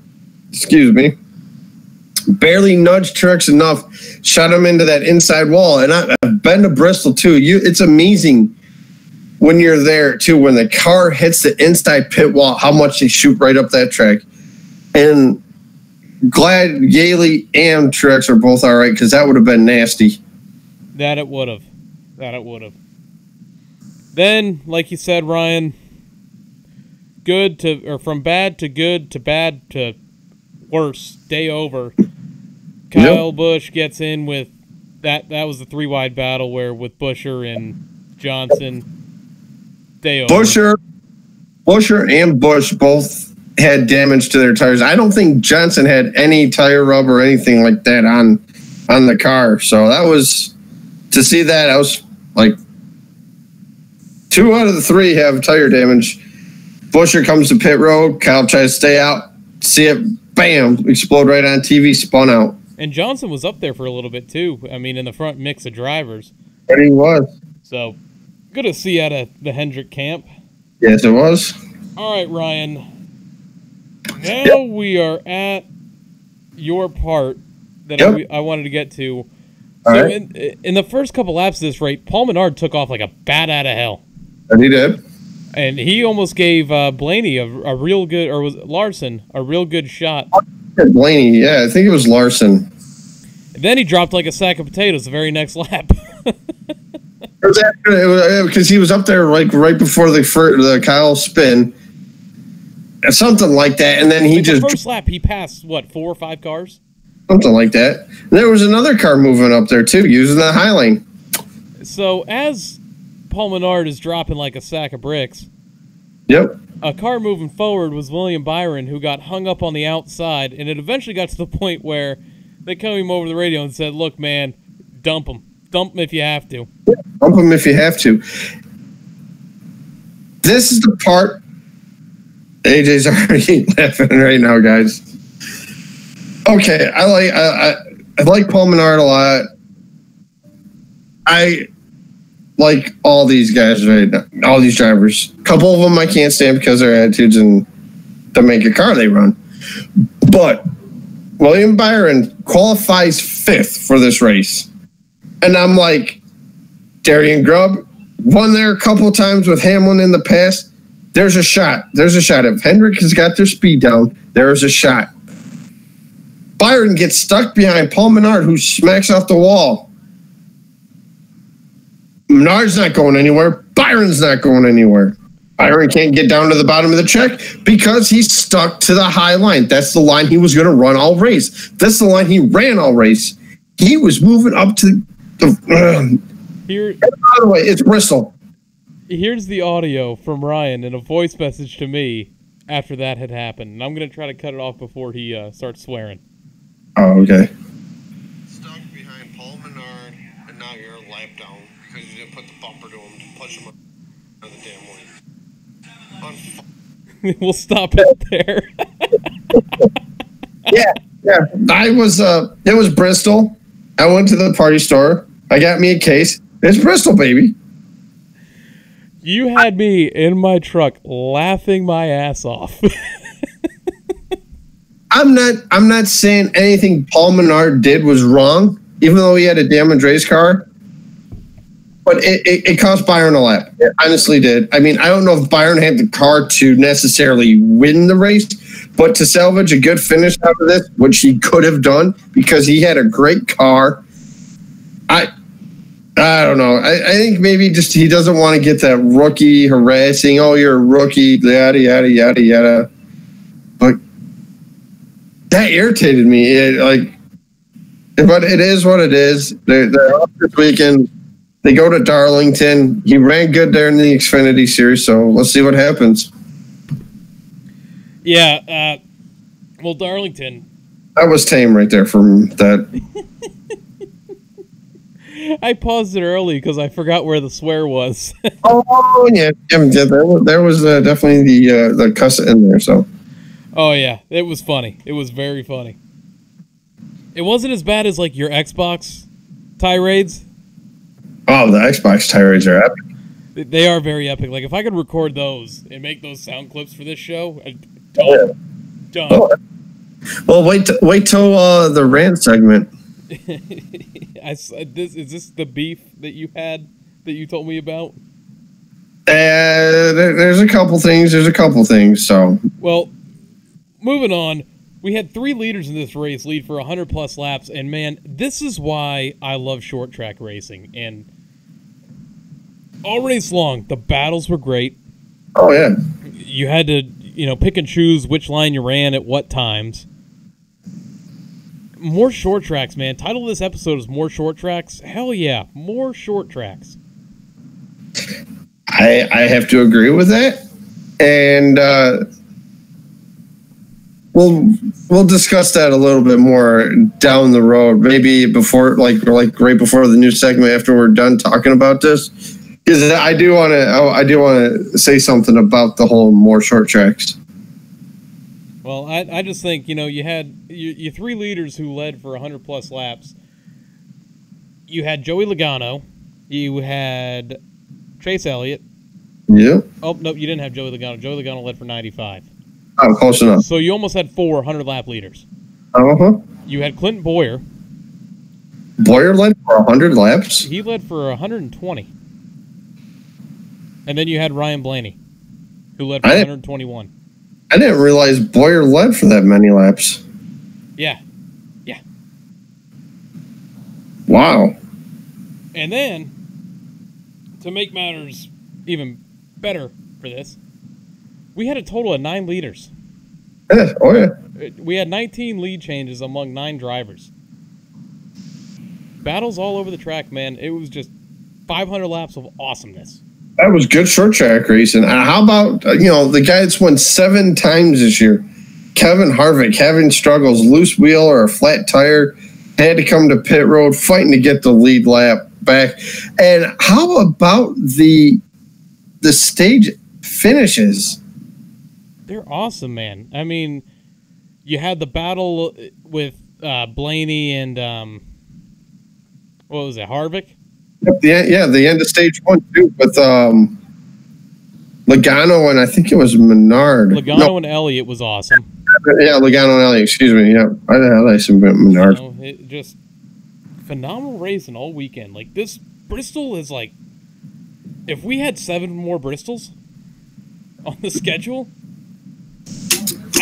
Excuse me. Barely nudged Truex enough, shot him into that inside wall. And I've been to Bristol too. It's amazing when you're there too, when the car hits the inside pit wall, how much they shoot right up that track. And glad Yaley and Truex are both all right, because that would have been nasty. That it would have. Then, like you said, Ryan, from bad to good to bad to worse, day over. Kyle Busch gets in with that. That was the 3 wide battle where with Busher and Johnson, day over. Busher and Busch both had damage to their tires. I don't think Johnson had any tire rub or anything like that on on the car. So that was, to see that, I was like, 2 out of the 3 have tire damage. Busher comes to pit road. Kyle tries to stay out. See it, bam, explode right on TV, spun out. And Johnson was up there for a little bit, too. I mean, in the front mix of drivers. But he was. So, good to see out of the Hendrick camp. Yes, it was. All right, Ryan. Now we are at your part that I wanted to get to. So in the first couple laps of this race, Paul Menard took off like a bat out of hell. And he did. And he almost gave Blaney a real good, or was it Larson, a real good shot. Blaney, yeah, I think it was Larson. And then he dropped like a sack of potatoes the very next lap. Because he was up there like right before the Kyle spin, something like that, and then he the first lap he passed what, 4 or 5 cars, something like that. And there was another car moving up there too, using the high lane. So as Paul Menard is dropping like a sack of bricks, yep, a car moving forward was William Byron, who got hung up on the outside, and it eventually got to the point where they came him over the radio and said, "Look, man, dump him if you have to." Dump him if you have to. This is the part. AJ's already laughing right now, guys. Okay, I like Paul Menard a lot. I like all these guys right now, all these drivers. A couple of them I can't stand because of their attitudes and the make of car they run. But William Byron qualifies 5th for this race. And I'm like, Darian Grubb won there a couple of times with Hamlin in the past. There's a shot. There's a shot. If Hendrick has got their speed down, there is a shot. Byron gets stuck behind Paul Menard, who smacks off the wall. Menard's not going anywhere. Byron's not going anywhere. Byron can't get down to the bottom of the check because he's stuck to the high line. That's the line he was going to run all race. That's the line he ran all race. He was moving up to the... Here, by the way, it's Bristol. Here's the audio from Ryan in a voice message to me after that had happened. And I'm going to try to cut it off before he starts swearing. Oh, okay. Stuck behind Paul Menard, and now you're a lap down because you didn't put the bumper to him to push him out of the damn way. We'll stop it there. Yeah. It was Bristol. I went to the party store. I got me a case. It's Bristol, baby. You had me in my truck laughing my ass off. I'm not saying anything Paul Menard did was wrong, even though he had a damaged race car. But it cost Byron a lap. It honestly did. I mean, I don't know if Byron had the car to necessarily win the race, but to salvage a good finish out of this, which he could have done because he had a great car. I don't know. I think maybe just he doesn't want to get that rookie harassing. Oh, you're a rookie, yada, yada, yada, yada. But that irritated me. But it is what it is. They're off this weekend. They go to Darlington. He ran good there in the Xfinity Series, so let's see what happens. Yeah. Well, Darlington. That was tame right there from that. I paused it early because I forgot where the swear was. Oh yeah, there was definitely the cuss in there. So. Oh yeah, it was funny. It was very funny. It wasn't as bad as like your Xbox tirades. Oh, the Xbox tirades are epic. They are very epic. Like if I could record those and make those sound clips for this show, done. Oh. Well, wait till the rant segment. Is this the beef that you had that you told me about? There's a couple things. So, well, moving on. We had 3 leaders in this race lead for 100 plus laps, and man, this is why I love short track racing. And all race long, the battles were great. Oh yeah, you had to pick and choose which line you ran at what times. More short tracks, man. Title of this episode is More Short Tracks. Hell yeah, more short tracks. I have to agree with that. And we'll discuss that a little bit more down the road. Maybe before, like right before the new segment after we're done talking about this, because I do want to say something about the whole more short tracks. Well, I just think, you had your three leaders who led for 100-plus laps. You had Joey Logano. You had Chase Elliott. Yeah. Oh, no, you didn't have Joey Logano. Joey Logano led for 95. Oh, close enough. So you almost had 4 100-lap leaders. Uh-huh. You had Clinton Boyer. Boyer led for 100 laps? He led for 120. And then you had Ryan Blaney, who led for 121. I didn't realize Boyer led for that many laps. Yeah. Wow. And then, to make matters even better for this, we had a total of 9 leaders. Yeah. Oh, yeah. We had 19 lead changes among 9 drivers. Battles all over the track, man. It was just 500 laps of awesomeness. That was good short track racing. How about, the guy that's won 7 times this year, Kevin Harvick, having struggles, loose wheel or a flat tire, had to come to pit road, fighting to get the lead lap back. And how about the stage finishes? They're awesome, man. I mean, you had the battle with Blaney and, what was it, Harvick? The end of stage 1, too, with Logano and I think it was Menard. Logano and Elliott was awesome. Yeah, Logano and Elliott, excuse me. Yeah, I like some Menard. It just phenomenal racing all weekend. Like, this Bristol is like, if we had 7 more Bristols on the schedule,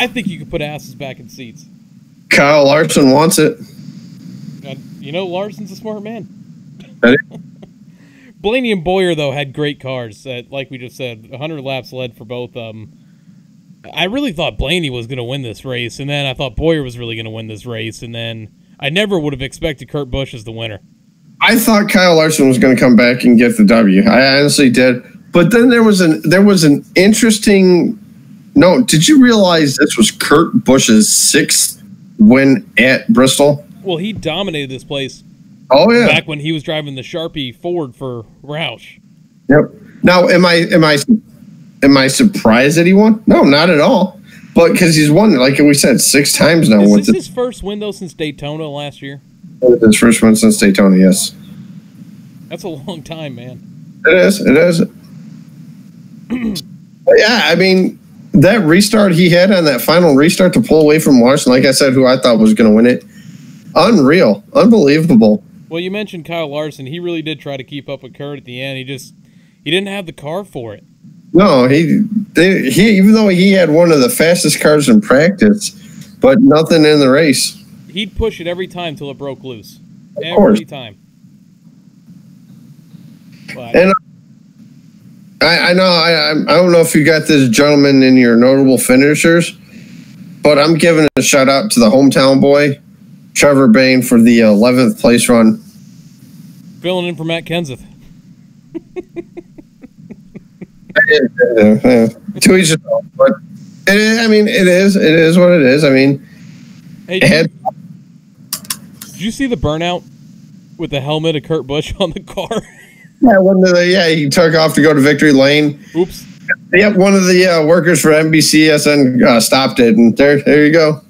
I think you could put asses back in seats. Kyle Larson wants it. Larson's a smart man. Blaney and Boyer, though, had great cars. Like we just said, 100 laps led for both of them. I really thought Blaney was going to win this race, and then I thought Boyer was really going to win this race, and then I never would have expected Kurt Busch as the winner. I thought Kyle Larson was going to come back and get the W. I honestly did. But then there was an interesting note. Did you realize this was Kurt Busch's 6th win at Bristol? Well, he dominated this place. Oh yeah, back when he was driving the Sharpie Ford for Roush. Yep. Now, am I surprised that he won? No, not at all. But because he's won, like we said, 6 times now. Is this his first win though since Daytona last year? His first one since Daytona, yes. That's a long time, man. It is. Yeah, I mean, that restart he had on that final restart to pull away from Larson, like I said, who I thought was going to win it. Unreal. Unbelievable. Well, you mentioned Kyle Larson. He really did try to keep up with Kurt at the end. He didn't have the car for it. No, he even though he had one of the fastest cars in practice, but nothing in the race. He'd push it every time till it broke loose. Every time. But, and I know I don't know if you got this gentleman in your notable finishers, but I'm giving a shout out to the hometown boy, Trevor Bain, for the 11th place run. Filling in for Matt Kenseth. To each his own, but it is what it is. I mean, hey, did you see the burnout with the helmet of Kurt Busch on the car? Yeah, he took off to go to victory lane. Oops. Yeah, one of the workers for NBCSN stopped it, and there you go.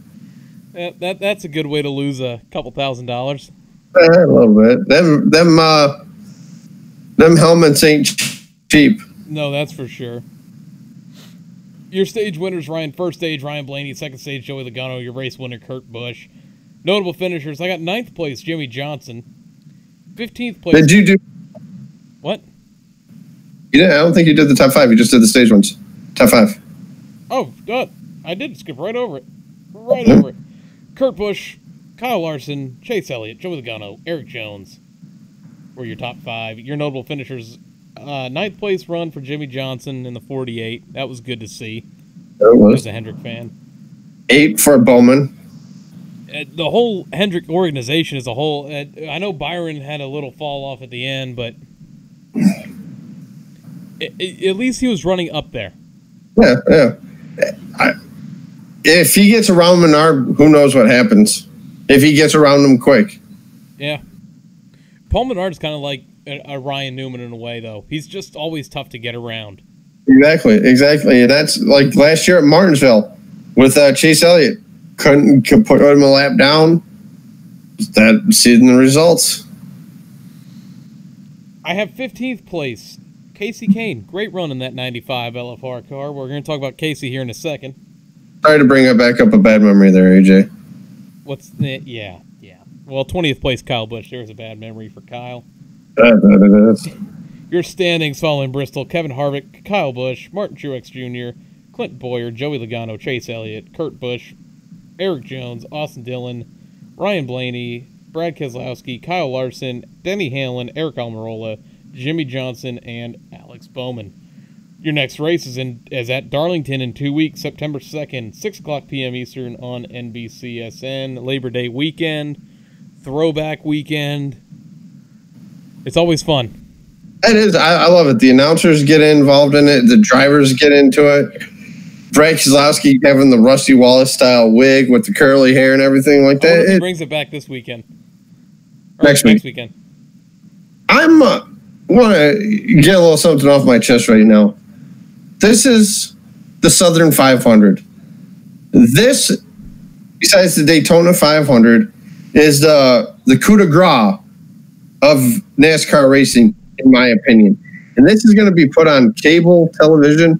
That's a good way to lose a couple $1,000. A little bit. Them helmets ain't cheap. No, that's for sure. Your stage winners, Ryan. First stage, Ryan Blaney. Second stage, Joey Logano. Your race winner, Kurt Busch. Notable finishers. I got 9th place, Jimmy Johnson. 15th place. Did you do? What? You didn't. I don't think you did the top 5. You just did the stage ones. Top 5. Oh, God. I did skip right over it. Over it. Kurt Busch, Kyle Larson, Chase Elliott, Joey Logano, Eric Jones were your top 5. Your notable finishers. 9th place run for Jimmy Johnson in the 48. That was good to see. It was. As a Hendrick fan. 8 for Bowman. The whole Hendrick organization as a whole. I know Byron had a little fall off at the end, but at least he was running up there. Yeah. if he gets around Menard, who knows what happens? If he gets around him quick. Yeah. Paul Menard is kind of like a Ryan Newman in a way, though. He's just always tough to get around. Exactly. And that's like last year at Martinsville with Chase Elliott. Couldn't put him a lap down. Seeing the results. I have 15th place. Casey Kane. Great run in that 95 LFR car. We're going to talk about Casey here in a second. Sorry to bring back up a bad memory there, AJ. What's the... Yeah. Well, 20th place, Kyle Busch. There's a bad memory for Kyle. Your standings following Bristol: Kevin Harvick, Kyle Busch, Martin Truex Jr., Clint Boyer, Joey Logano, Chase Elliott, Kurt Busch, Eric Jones, Austin Dillon, Ryan Blaney, Brad Keselowski, Kyle Larson, Denny Hamlin, Eric Almirola, Jimmy Johnson, and Alex Bowman. Your next race is at Darlington in 2 weeks, September 2nd, 6 o'clock p.m. Eastern on NBCSN. Labor Day weekend, throwback weekend. It's always fun. It is. I love it. The announcers get involved in it. The drivers get into it. Brad Keselowski having the Rusty Wallace style wig with the curly hair and everything like that. It brings it back this weekend. Next weekend. I'm want to get a little something off my chest right now. This is the Southern 500. This, besides the Daytona 500, is the coup de grace of NASCAR racing, in my opinion. And this is going to be put on cable television.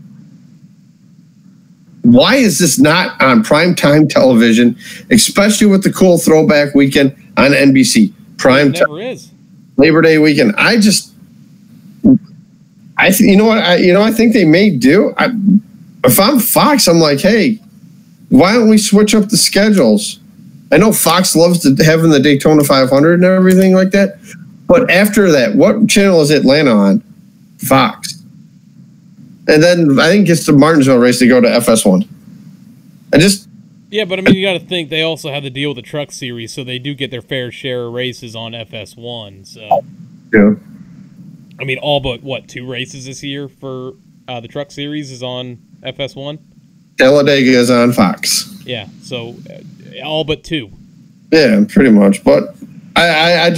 Why is this not on primetime television, especially with the cool throwback weekend on NBC? It never is. Labor Day weekend. I think they may do. If I'm Fox, I'm like, hey, why don't we switch up the schedules? I know Fox loves having the Daytona 500 and everything like that. But after that, what channel is Atlanta on? Fox. And then I think it's the Martinsville race to go to FS1. Yeah, but I mean, you got to think they also have the deal with the Truck Series, so they do get their fair share of races on FS1. So, yeah. I mean, all but, 2 races this year for the Truck Series is on FS1? Talladega is on Fox. Yeah, so all but 2. Yeah, pretty much. But I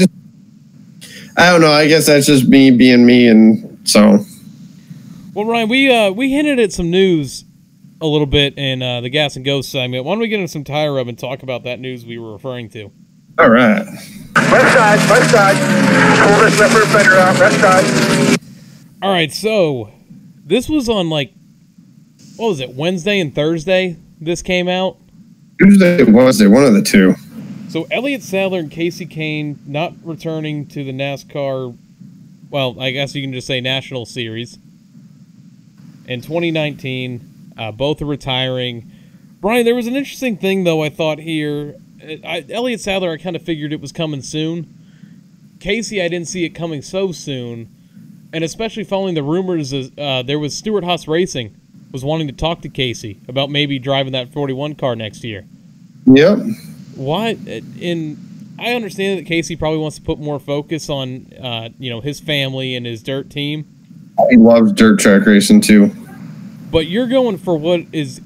don't know. I guess that's just me being me, and so. Well, Ryan, we hinted at some news a little bit in the Gas and Go segment. Why don't we get into some tire rub and talk about that news we were referring to? All right. Left side. Pull this left fender out, left side. All right, so this was on, what was it, Wednesday and Thursday this came out? Tuesday, Wednesday, one of the two. So Elliott Sadler and Casey Kane not returning to the NASCAR, well, I guess you can just say National Series. In 2019, both are retiring. Brian, there was an interesting thing, though, I thought here. Elliott Sadler, I kind of figured it was coming soon. Casey, I didn't see it coming so soon. And especially following the rumors, there was Stewart-Haas Racing was wanting to talk to Casey about maybe driving that 41 car next year. Yep. Why? I understand that Casey probably wants to put more focus on, his family and his dirt team. He loves dirt track racing too. But you're going for what is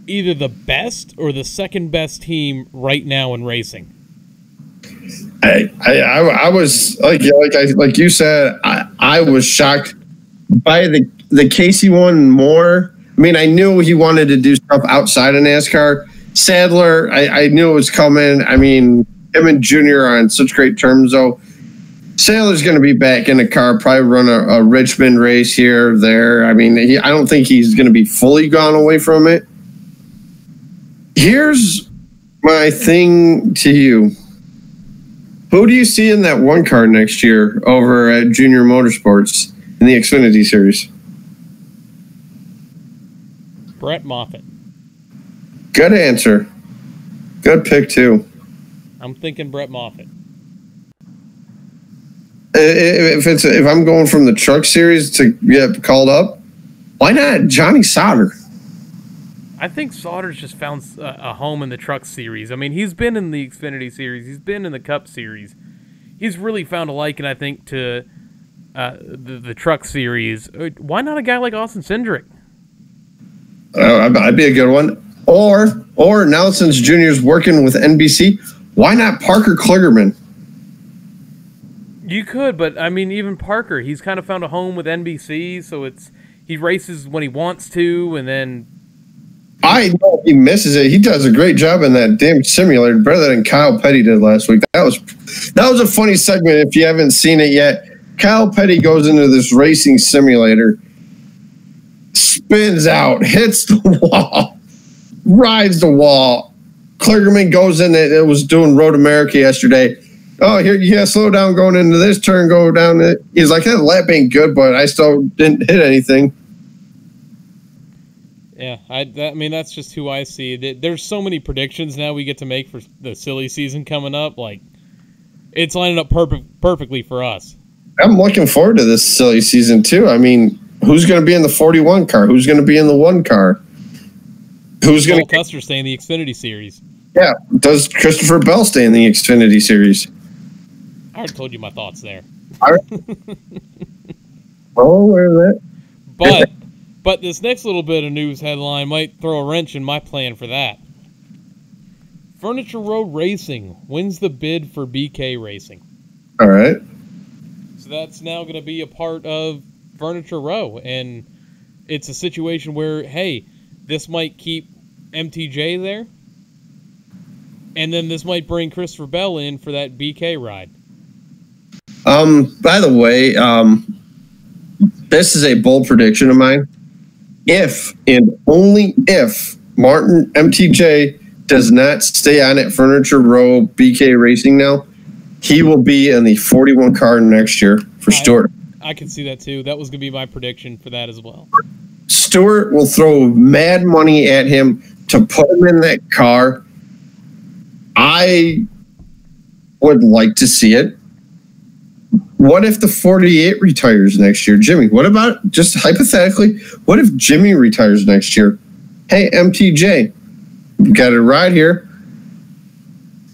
either the best or the second best team right now in racing. I was like you said, I was shocked by the Casey one more. I mean, I knew he wanted to do stuff outside of NASCAR. Sadler, I knew it was coming. I mean, him and Junior are on such great terms, though. Sadler's going to be back in the car, probably run a Richmond race here, there. I mean, I don't think he's going to be fully gone away from it. Here's my thing to you. Who do you see in that one car next year over at Junior Motorsports in the Xfinity Series? Brett Moffitt. Good answer. Good pick, too. I'm thinking Brett Moffitt. If I'm going from the Truck Series to get called up, why not Johnny Sauter? I think Sauter's just found a home in the Truck Series. I mean, he's been in the Xfinity Series. He's been in the Cup Series. He's really found a liking, I think, to the Truck Series. Why not a guy like Austin Cindric? I'd be a good one. Or Or now since Junior's working with NBC, why not Parker Kligerman? You could, but I mean, even Parker, he's kind of found a home with NBC, so he races when he wants to, and then I know he misses it. He does a great job in that damn simulator, better than Kyle Petty did last week. That was a funny segment if you haven't seen it yet. Kyle Petty goes into this racing simulator, spins out, hits the wall, rides the wall. Kligerman goes in it was doing Road America yesterday. Oh, here, yeah, slow down going into this turn, go down it. He's like, that lap ain't good, but I still didn't hit anything. Yeah, I mean, that's just who I see. There's so many predictions now we get to make for the silly season coming up. Like, it's lining up perfectly for us. I'm looking forward to this silly season, too. I mean, who's going to be in the 41 car? Who's going to be in the 1 car? Who's going to... Custer stay in the Xfinity Series. Yeah. Does Christopher Bell stay in the Xfinity Series? I already told you my thoughts there. Oh, where's that? But this next little bit of news headline might throw a wrench in my plan for that. Furniture Row Racing wins the bid for BK Racing. All right. So that's now going to be a part of Furniture Row, and it's a situation where, hey, this might keep MTJ there, and then this might bring Christopher Bell in for that BK ride. By the way, this is a bold prediction of mine. If and only if Martin MTJ does not stay on at Furniture Row BK Racing now, he will be in the 41 car next year for Stewart. I can see that too. That was going to be my prediction for that as well. Stewart will throw mad money at him to put him in that car. I would like to see it. What if the 48 retires next year? Jimmy, what about, just hypothetically, what if Jimmy retires next year? Hey, MTJ, you got a ride here.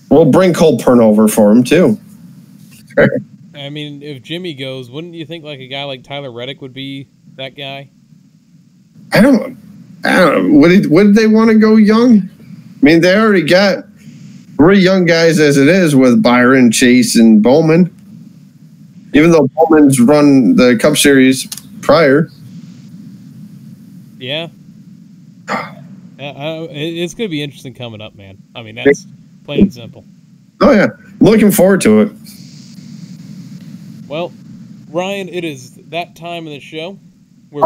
We'll bring Cole Pern over for him, too. I mean, if Jimmy goes, wouldn't you think like a guy like Tyler Reddick would be that guy? I don't know. Would they want to go young? I mean, they already got 3 young guys as it is with Byron, Chase, and Bowman. Even though Bowman's run the Cup Series prior. Yeah. It's going to be interesting coming up, man. I mean, that's plain and simple. Oh, yeah. Looking forward to it. Well, Ryan, it is that time of the show. Where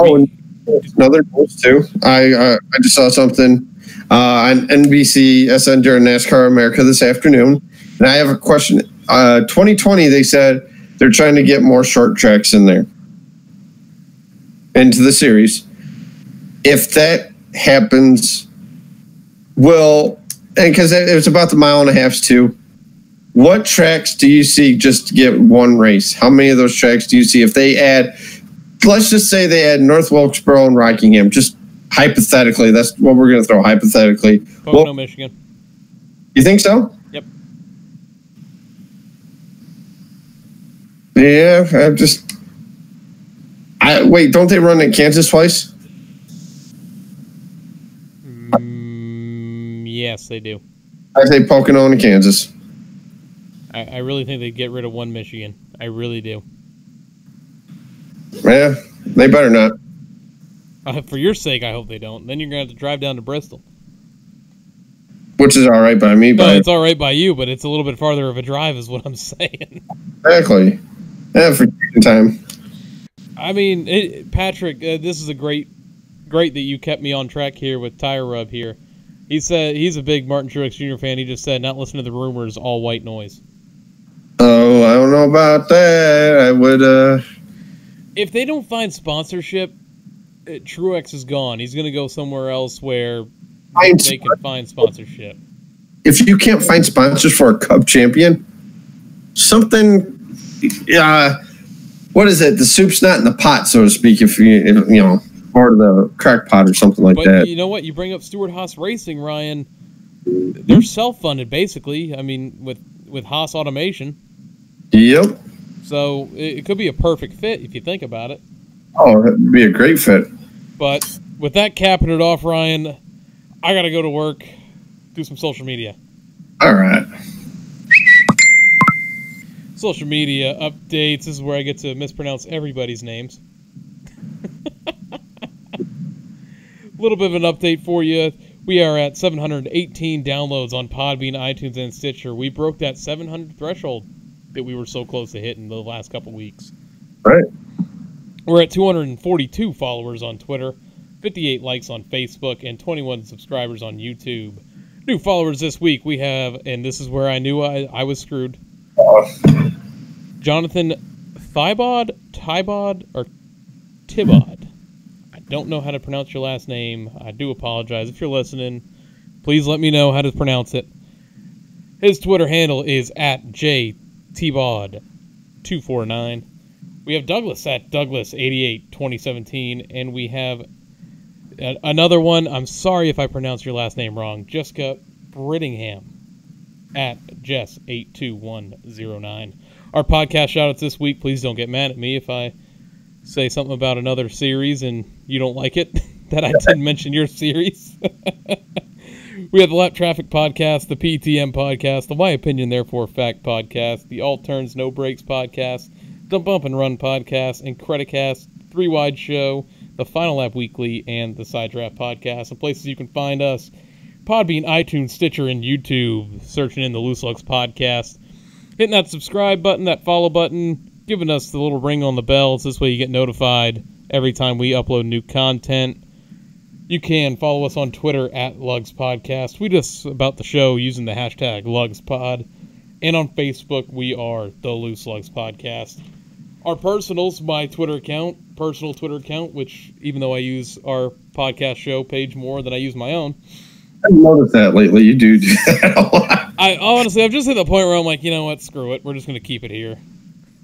another news, too. I just saw something on NBC SN during NASCAR America this afternoon. And I have a question. 2020, they said they're trying to get more short tracks in there into the series. If that happens, and because it was about the 1.5 miles too, what tracks do you see just get one race? How many of those tracks do you see if they add, let's just say they add North Wilkesboro and Rockingham, just hypothetically, that's what we're going to throw hypothetically. Pocono, Michigan. You think so? Yep. Yeah, wait, don't they run in Kansas twice? Yes, they do. I say Pocono and Kansas. I really think they'd get rid of one Michigan. I really do. Yeah, they better not. For your sake, I hope they don't. Then you're going to have to drive down to Bristol. Which is all right by me. No, it's all right by you, but it's a little bit farther of a drive is what I'm saying. Exactly. Yeah, for time. I mean, Patrick, this is a great that you kept me on track here with Tire Rub here. He said he's a big Martin Truex Jr. fan. He just said, not listen to the rumors, all white noise. Oh, I don't know about that. I would... If they don't find sponsorship, Truex is gone. He's going to go somewhere else where they can find sponsorship. If you can't find sponsors for a Cup champion, something... what is it? The soup's not in the pot, so to speak, if or the crack pot or something like that. But you know what? You bring up Stewart-Haas Racing, Ryan. They're self-funded, basically. I mean, with Haas Automation. Yep. So it could be a perfect fit if you think about it. Oh, it'd be a great fit. But with that capping it off, Ryan, I got to go to work. Do some social media. All right. Social media updates. This is where I get to mispronounce everybody's names. A little bit of an update for you. We are at 718 downloads on Podbean, iTunes, and Stitcher. We broke that 700 threshold that we were so close to hitting the last couple weeks. Right. We're at 242 followers on Twitter, 58 likes on Facebook, and 21 subscribers on YouTube. New followers this week we have, and this is where I knew I was screwed. Jonathan Thibod, or Tibod. I don't know how to pronounce your last name. I do apologize. If you're listening, please let me know how to pronounce it. His Twitter handle is at JTbod249. We have Douglas at Douglas882017, and we have another one. I'm sorry if I pronounced your last name wrong. Jessica Brittingham at Jess82109. Our podcast shoutouts this week. Please don't get mad at me if I say something about another series and you don't like it, that I didn't mention your series. We have the Lap Traffic Podcast, the PTM Podcast, the My Opinion Therefore Fact Podcast, the All Turns No Breaks Podcast, the Bump and Run Podcast, and Creditcast, 3 Wide Show, the Final Lap Weekly, and the Side Draft Podcast. And places you can find us: Podbean, iTunes, Stitcher, and YouTube. Searching in the Loose Lugs Podcast. Hitting that subscribe button, that follow button, giving us the little ring on the bell. So this way you get notified every time we upload new content. You can follow us on Twitter at Lugs Podcast. Tweet us about the show using the hashtag LugsPod. And on Facebook, we are the Loose Lugs Podcast. Our personals, my personal Twitter account, which even though I use our podcast show page more than I use my own. I've noticed that lately. You do that a lot. I've just hit the point where I'm like, you know what, screw it. We're just going to keep it here.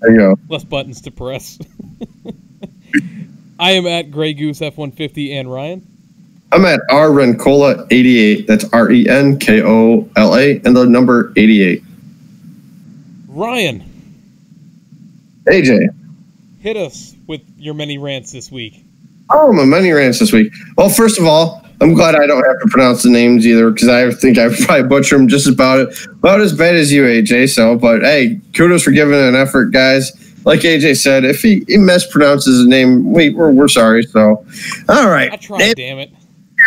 There you go. Less buttons to press. I am at Grey Goose F150, and Ryan. I'm at RRencola88. That's RENKOLA and the number 88. Ryan. AJ. Hit us with your many rants this week. Oh, my many rants this week. Well, first of all, I'm glad I don't have to pronounce the names either, because I think I probably butcher them just about as bad as you, AJ. So, but hey, kudos for giving it an effort, guys. Like AJ said, if he mispronounces his name, we're sorry. So, all right. I tried, damn it.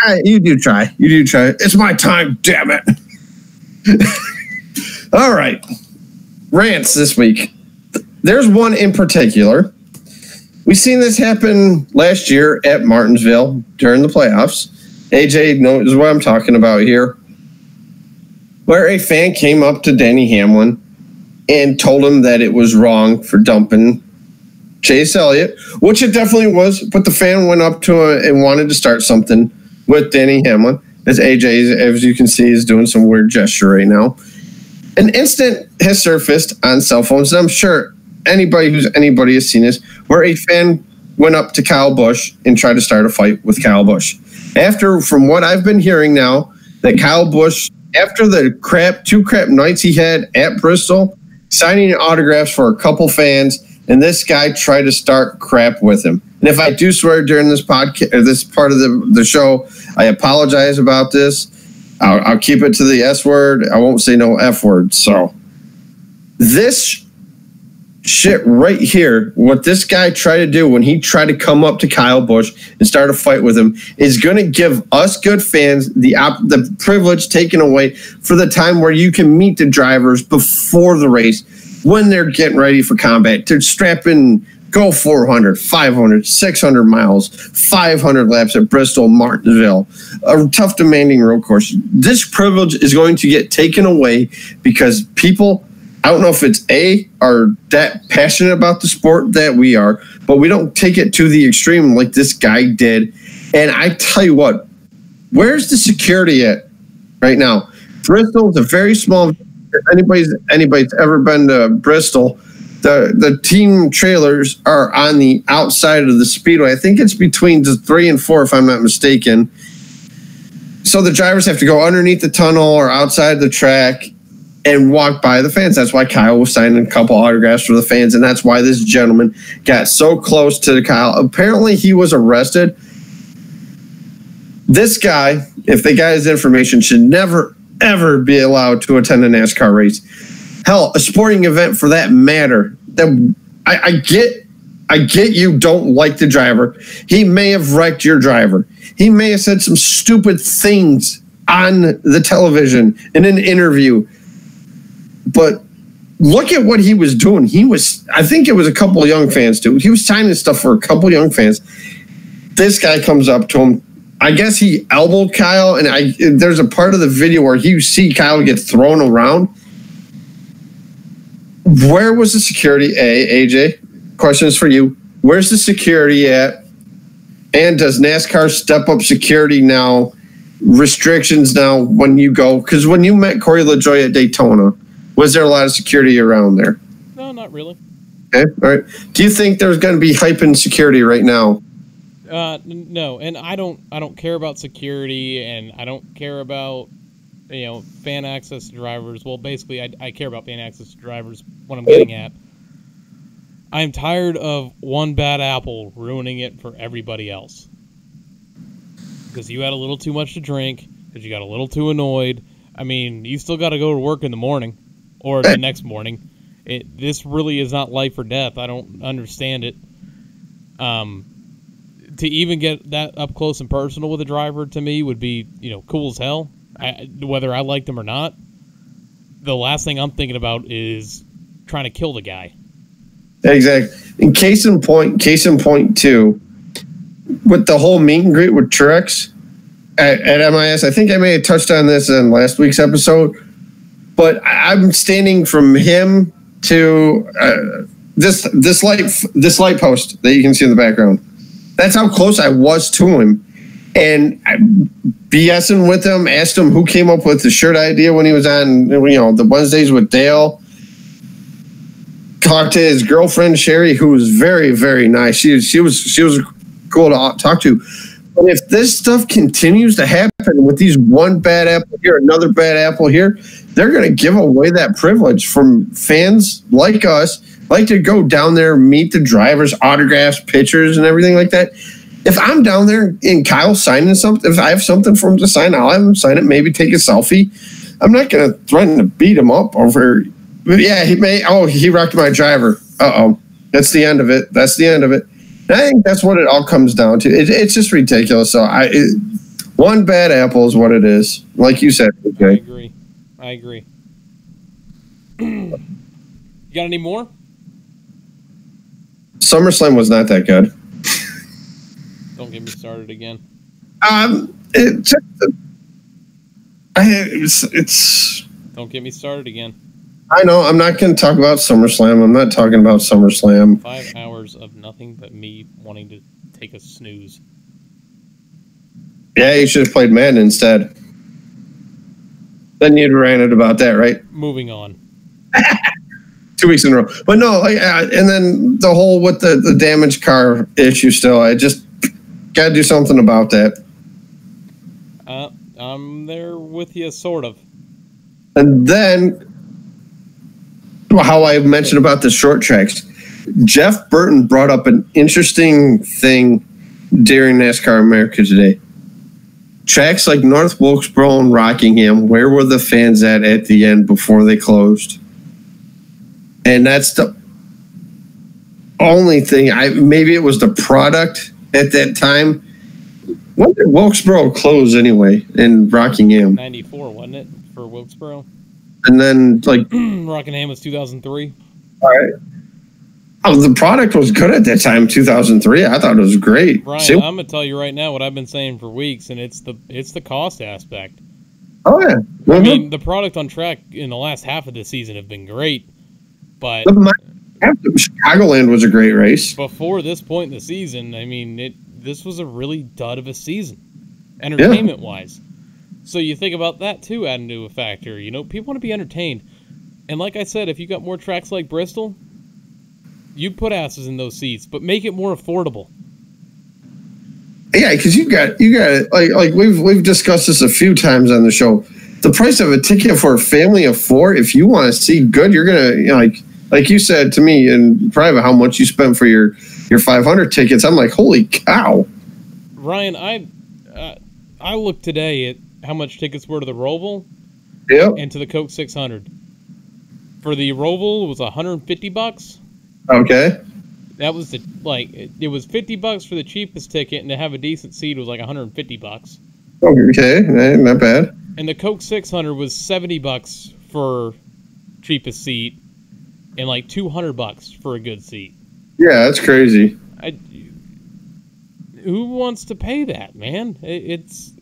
Yeah, you do try. It's my time, damn it. All right. Rants this week. There's one in particular. We've seen this happen last year at Martinsville during the playoffs. AJ knows what I'm talking about here. Where a fan came up to Denny Hamlin and told him that it was wrong for dumping Chase Elliott, which it definitely was, but the fan went up to him and wanted to start something with Denny Hamlin. As AJ, as you can see, is doing some weird gesture right now. An incident has surfaced on cell phones, and I'm sure anybody has seen this, where a fan went up to Kyle Busch and tried to start a fight with Kyle Busch. From what I've been hearing now, that Kyle Busch, after the two crap nights he had at Bristol, signing autographs for a couple fans, and this guy tried to start crap with him. And if I do swear during this podcast, or this part of the show, I apologize about this. I'll keep it to the S word. I won't say no F word. So this shit right here, what this guy tried to do when he tried to come up to Kyle Busch and start a fight with him, is going to give us good fans the privilege taken away for the time where you can meet the drivers before the race when they're getting ready for combat. They're strapping, go 400, 500, 600 miles, 500 laps at Bristol, Martinsville, a tough, demanding road course. This privilege is going to get taken away because people, I don't know if it's are that passionate about the sport that we are, but we don't take it to the extreme like this guy did. And I tell you what, where's the security at right now? Bristol's a very small. If anybody's ever been to Bristol, the team trailers are on the outside of the speedway. I think it's between the 3 and 4, if I'm not mistaken. So the drivers have to go underneath the tunnel or outside the track and walk by the fans. That's why Kyle was signing a couple autographs for the fans, and that's why this gentleman got so close to Kyle. Apparently, he was arrested. This guy, if they got his information, should never, ever be allowed to attend a NASCAR race. Hell, a sporting event for that matter. That I get you don't like the driver. He may have wrecked your driver. He may have said some stupid things on the television in an interview. But look at what he was doing. I think it was a couple of young fans too. He was signing stuff for a couple of young fans. This guy comes up to him. I guess he elbowed Kyle, and there's a part of the video where you see Kyle get thrown around. Where was the security? AJ, question is for you. Where's the security at? And does NASCAR step up security now, restrictions now when you go? Because when you met Corey LaJoie at Daytona, was there a lot of security around there? No, not really. Okay, all right. Do you think there's going to be hype in security right now? No, and I don't care about security, and I don't care about fan access to drivers. Well, basically, I care about fan access to drivers. What I'm getting at, I'm tired of one bad apple ruining it for everybody else. Because you had a little too much to drink, because you got a little too annoyed. I mean, you still got to go to work in the morning or the next morning. This really is not life or death. I don't understand it. To even get that up close and personal with a driver, to me, would be, cool as hell. Whether I liked him or not, the last thing I'm thinking about is trying to kill the guy. Exactly. And case in point too, with the whole meet and greet with Truex at MIS, I think I may have touched on this in last week's episode, but I'm standing from him to this light post that you can see in the background. That's how close I was to him. And BSing with him, asked him who came up with the shirt idea when he was on, the Wednesdays with Dale. Talked to his girlfriend, Sherry, who was very, very nice. She was cool to talk to. But if this stuff continues to happen with these one bad apple here, another bad apple here, they're going to give away that privilege from fans like us, like to go down there, meet the drivers, autographs, pictures, and everything like that. If I'm down there and Kyle's signing something, if I have something for him to sign, I'll have him sign it, maybe take a selfie. I'm not going to threaten to beat him up over, yeah, he wrecked my driver. Uh-oh. That's the end of it. That's the end of it. And I think that's what it all comes down to. It's just ridiculous. So one bad apple is what it is. Like you said. Okay. I agree. You got any more? SummerSlam was not that good. Don't get me started again. It's. Don't get me started again. I know. I'm not going to talk about SummerSlam. I'm not talking about SummerSlam. 5 hours of nothing but me wanting to take a snooze. Yeah, you should have played Madden instead. Then you'd ranted about that, right? Moving on. 2 weeks in a row. But no, and then the whole with the damaged car issue still, I just got to do something about that. I'm there with you, sort of. And then, how I mentioned about the short tracks, Jeff Burton brought up an interesting thing during NASCAR America today. Tracks like North Wilkesboro and Rockingham, where were the fans at the end before they closed? And that's the only thing. Maybe it was the product at that time. When did Wilkesboro close anyway in Rockingham? 94, wasn't it, for Wilkesboro? And then, Rockingham was 2003. All right. Oh, the product was good at that time, 2003. I thought it was great. Brian, I'm gonna tell you right now what I've been saying for weeks, and it's the cost aspect. Oh yeah. Mm-hmm. I mean, the product on track in the last half of the season have been great, but Chicagoland was a great race. Before this point in the season, I mean, this was a really dud of a season, entertainment-wise. So you think about that too, adding to a factor. People want to be entertained, and like I said, if you got more tracks like Bristol, you'd put asses in those seats, but make it more affordable. Yeah, because you got like we've discussed this a few times on the show. The price of a ticket for a family of 4, if you want to see good, you're gonna like you said to me in private how much you spent for your 500 tickets. I'm like, holy cow, Ryan. I looked today at how much tickets were to the Roval. Yep. and to the Coke 600. For the Roval, it was $150. Okay. That was it was $50 for the cheapest ticket, and to have a decent seat was like $150. Okay, not bad. And the Coke 600 was $70 for cheapest seat, and like $200 for a good seat. Yeah, that's crazy. Who wants to pay that, man? It's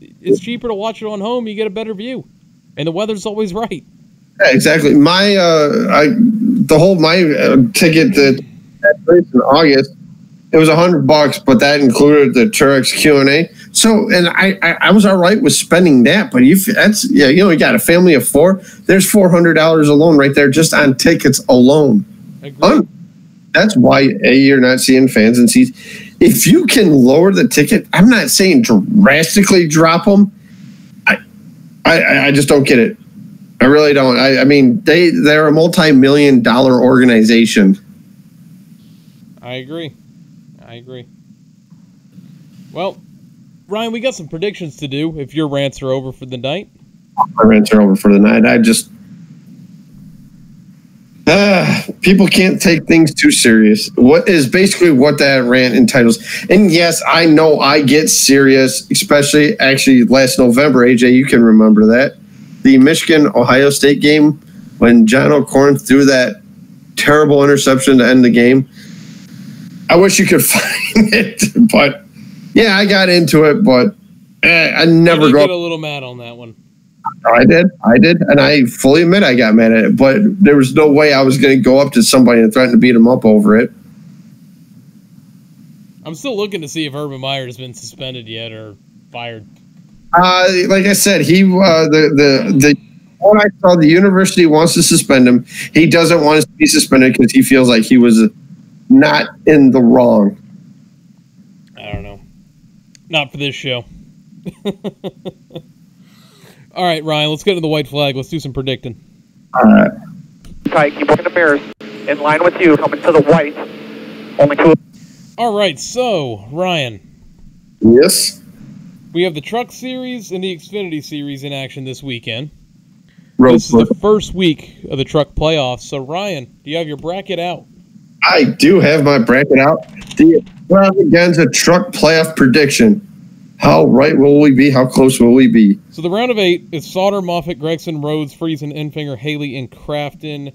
cheaper to watch it on home. You get a better view, and the weather's always right. Yeah, exactly. My ticket that race in August, it was $100, but that included the Turex Q&A. So, and I was all right with spending that, but you got a family of 4. There's $400 alone right there just on tickets alone. That's why you're not seeing fans and seats. If you can lower the ticket, I'm not saying drastically drop them. I just don't get it. I really don't. I mean, they're a multi-million-dollar organization. I agree. Well, Ryan, we got some predictions to do if your rants are over for the night. My rants are over for the night. People can't take things too serious. What is basically what that rant entitles. And yes, I know I get serious, especially actually last November, AJ, you can remember that. The Michigan-Ohio State game when John O'Corn threw that terrible interception to end the game. I wish you could find it, but yeah, I got into it, but I never get a little mad on that one. I did, and I fully admit I got mad at it, but there was no way I was going to go up to somebody and threaten to beat him up over it. I'm still looking to see if Urban Meyer has been suspended yet or fired. Like I said, what I saw, the university wants to suspend him. He doesn't want to be suspended because he feels like he was not in the wrong. I don't know. Not for this show. All right, Ryan, let's get to the white flag. Let's do some predicting. All right. Tight, keep working the mirrors. In line with you, coming to the white. Only 2. All right, so, Ryan. Yes? We have the Truck Series and the Xfinity Series in action this weekend. This is the first week of the Truck Playoffs. So, Ryan, do you have your bracket out? I do have my bracket out. The Extravaganza Truck Playoff prediction. How right will we be? How close will we be? So the round of 8 is Sauter, Moffitt, Gregson, Rhodes, Friesen, Enfinger, Haley, and Crafton.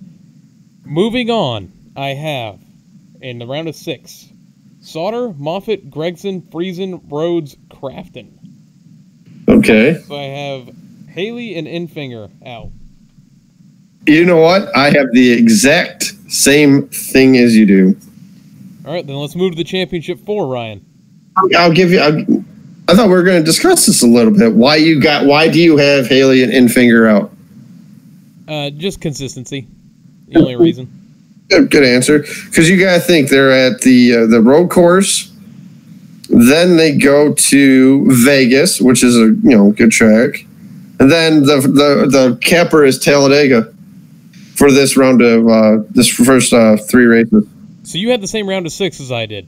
Moving on, I have, in the round of 6, Sauter, Moffitt, Gregson, Friesen, Rhodes, Crafton. Okay. So I have Haley and Enfinger out. You know what? I have the exact same thing as you do. All right, then let's move to the championship 4, Ryan. I'll give you... I thought we were going to discuss this a little bit. Why do you have Haley and Enfinger out? Just consistency. The only reason. Good answer. Because you got to think they're at the road course. Then they go to Vegas, which is a good track. And then the capper is Talladega for this round of this first 3 races. So you had the same round of 6 as I did.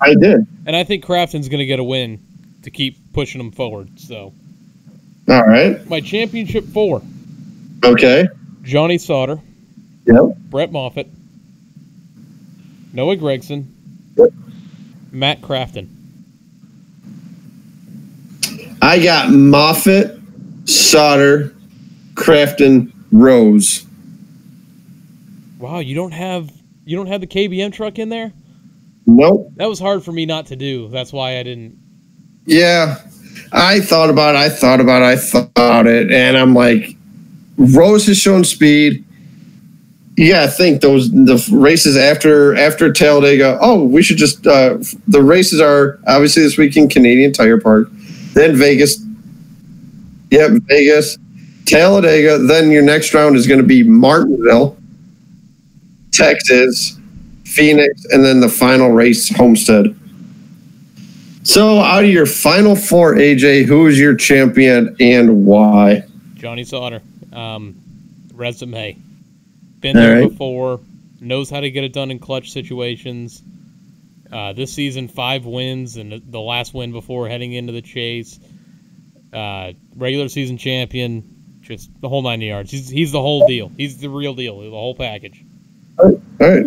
I did. And I think Crafton's going to get a win to keep pushing them forward. So, all right. My championship 4. Okay. Johnny Sauter. Yep. Brett Moffitt. Noah Gregson. Yep. Matt Crafton. I got Moffitt, Sauter, Crafton, Rose. Wow, you don't have the KBM truck in there? Nope. That was hard for me not to do. That's why I didn't. Yeah, I thought about it, and I'm like, Rose has shown speed. Yeah, I think the races after Talladega. Oh, we should just the races are obviously this week in Canadian Tire Park, then Vegas. Yep, Vegas, Talladega. Then your next round is going to be Martinsville, Texas, Phoenix, and then the final race, Homestead. So, out of your final 4, AJ, who is your champion and why? Johnny Sauter. Resume. Been there before. Knows how to get it done in clutch situations. This season, 5 wins, and the last win before heading into the chase. Regular season champion. just the whole 9 yards. He's the whole deal. He's the real deal, the whole package. All right.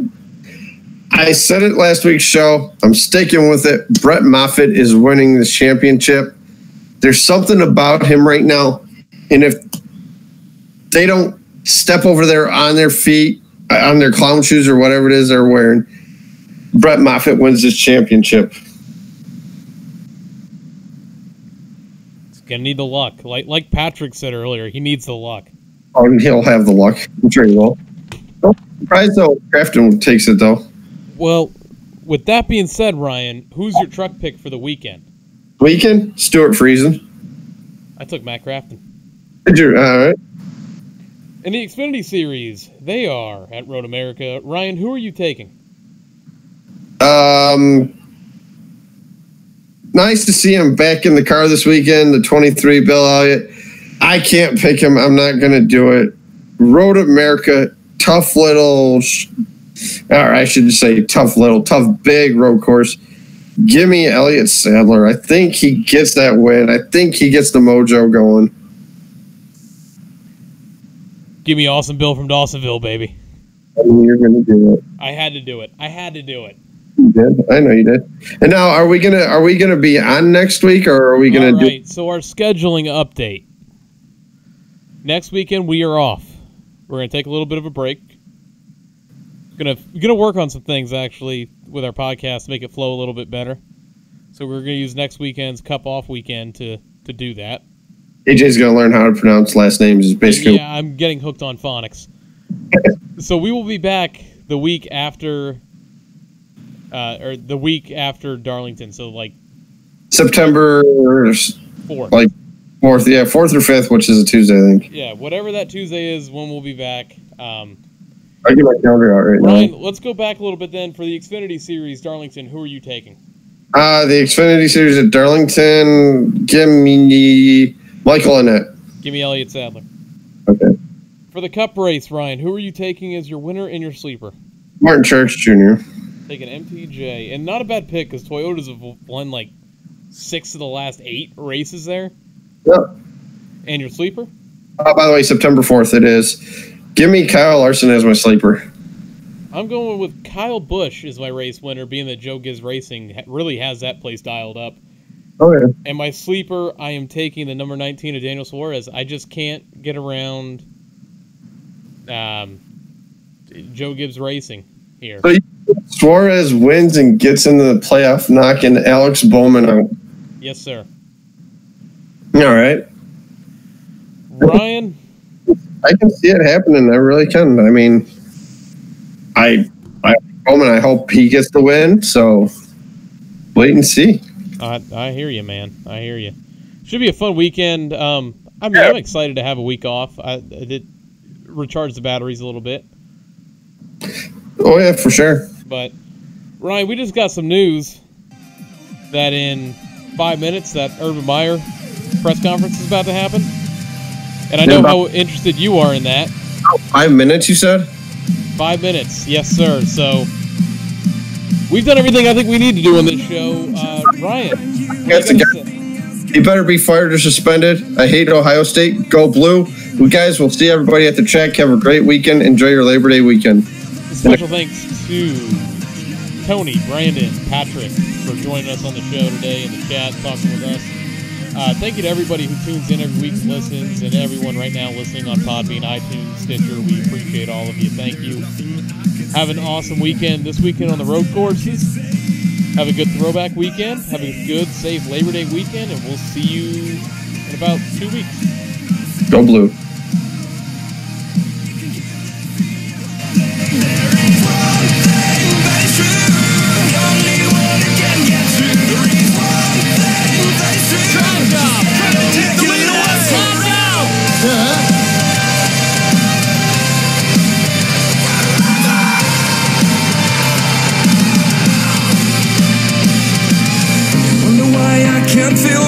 I said it last week's show. I'm sticking with it. Brett Moffitt is winning this championship. There's something about him right now, and if they don't step over there on their feet, on their clown shoes or whatever it is they're wearing, Brett Moffitt wins this championship. He's gonna need the luck, like Patrick said earlier. He needs the luck. Oh, and he'll have the luck. I'm sure he will. Don't be surprised though. Crafton takes it though. Well, with that being said, Ryan, who's your truck pick for the weekend? Weekend? Stuart Friesen. I took Matt Crafton. Did you? All right. In the Xfinity Series, they are at Road America. Ryan, who are you taking? Nice to see him back in the car this weekend, the 23 Bill Elliott. I can't pick him. I'm not going to do it. Road America, tough little, or I should say tough big road course. Give me Elliott Sadler. I think he gets that win. I think he gets the mojo going. Give me Awesome Bill from Dawsonville, baby. You're going to do it. I had to do it. You did. I know you did. And now, are we gonna be on next week, or are we gonna do? Right. So our scheduling update. Next weekend we are off. We're gonna take a little bit of a break. We're gonna work on some things actually with our podcast to make it flow a little bit better. So we're gonna use next weekend's Cup off weekend to do that. AJ's gonna learn how to pronounce last names. Is basically. Yeah, I'm getting hooked on phonics. So we will be back the week after. Or the week after Darlington, so like September 4th. Like 4th, yeah, 4th or 5th, which is a Tuesday, I think. Yeah, whatever that Tuesday is, when we'll be back. I'll get my calendar out right Ryan, now. let's go back a little bit then for the Xfinity Series, Darlington. Who are you taking? The Xfinity Series at Darlington. Give me Michael Annett. Give me Elliott Sadler. Okay. For the Cup race, Ryan, who are you taking as your winner and your sleeper? Martin Church Jr. Taking MTJ, and not a bad pick because Toyotas have won like 6 of the last 8 races there. Yep. And your sleeper? By the way, September 4th it is. Give me Kyle Larson as my sleeper. I'm going with Kyle Busch as my race winner, being that Joe Gibbs Racing really has that place dialed up. Oh, yeah. And my sleeper, I am taking the number 19 of Daniel Suarez. I just can't get around Joe Gibbs Racing here. So Suarez wins and gets into the playoff, knocking Alex Bowman out. Yes, sir. All right. Ryan? I can see it happening. I really can. I mean, Bowman, I hope he gets the win, so wait and see. I hear you, man. I hear you. Should be a fun weekend. I'm excited to have a week off. I did recharge the batteries a little bit. Oh, yeah, for sure. But, Ryan, we just got some news that in 5 minutes that Urban Meyer press conference is about to happen. And I know how interested you are in that. 5 minutes, you said? 5 minutes, yes, sir. So, we've done everything I think we need to do on this show. Ryan, you better be fired or suspended. I hate Ohio State. Go blue. You guys, we'll see everybody at the track. Have a great weekend. Enjoy your Labor Day weekend. Special thanks to Tony, Brandon, Patrick for joining us on the show today in the chat, talking with us. Thank you to everybody who tunes in every week, listens, and everyone right now listening on Podbean, iTunes, Stitcher. We appreciate all of you. Thank you. Have an awesome weekend this weekend on the road courses. Have a good throwback weekend. Have a good, safe Labor Day weekend, and we'll see you in about 2 weeks. Go blue. Wonder why I can't feel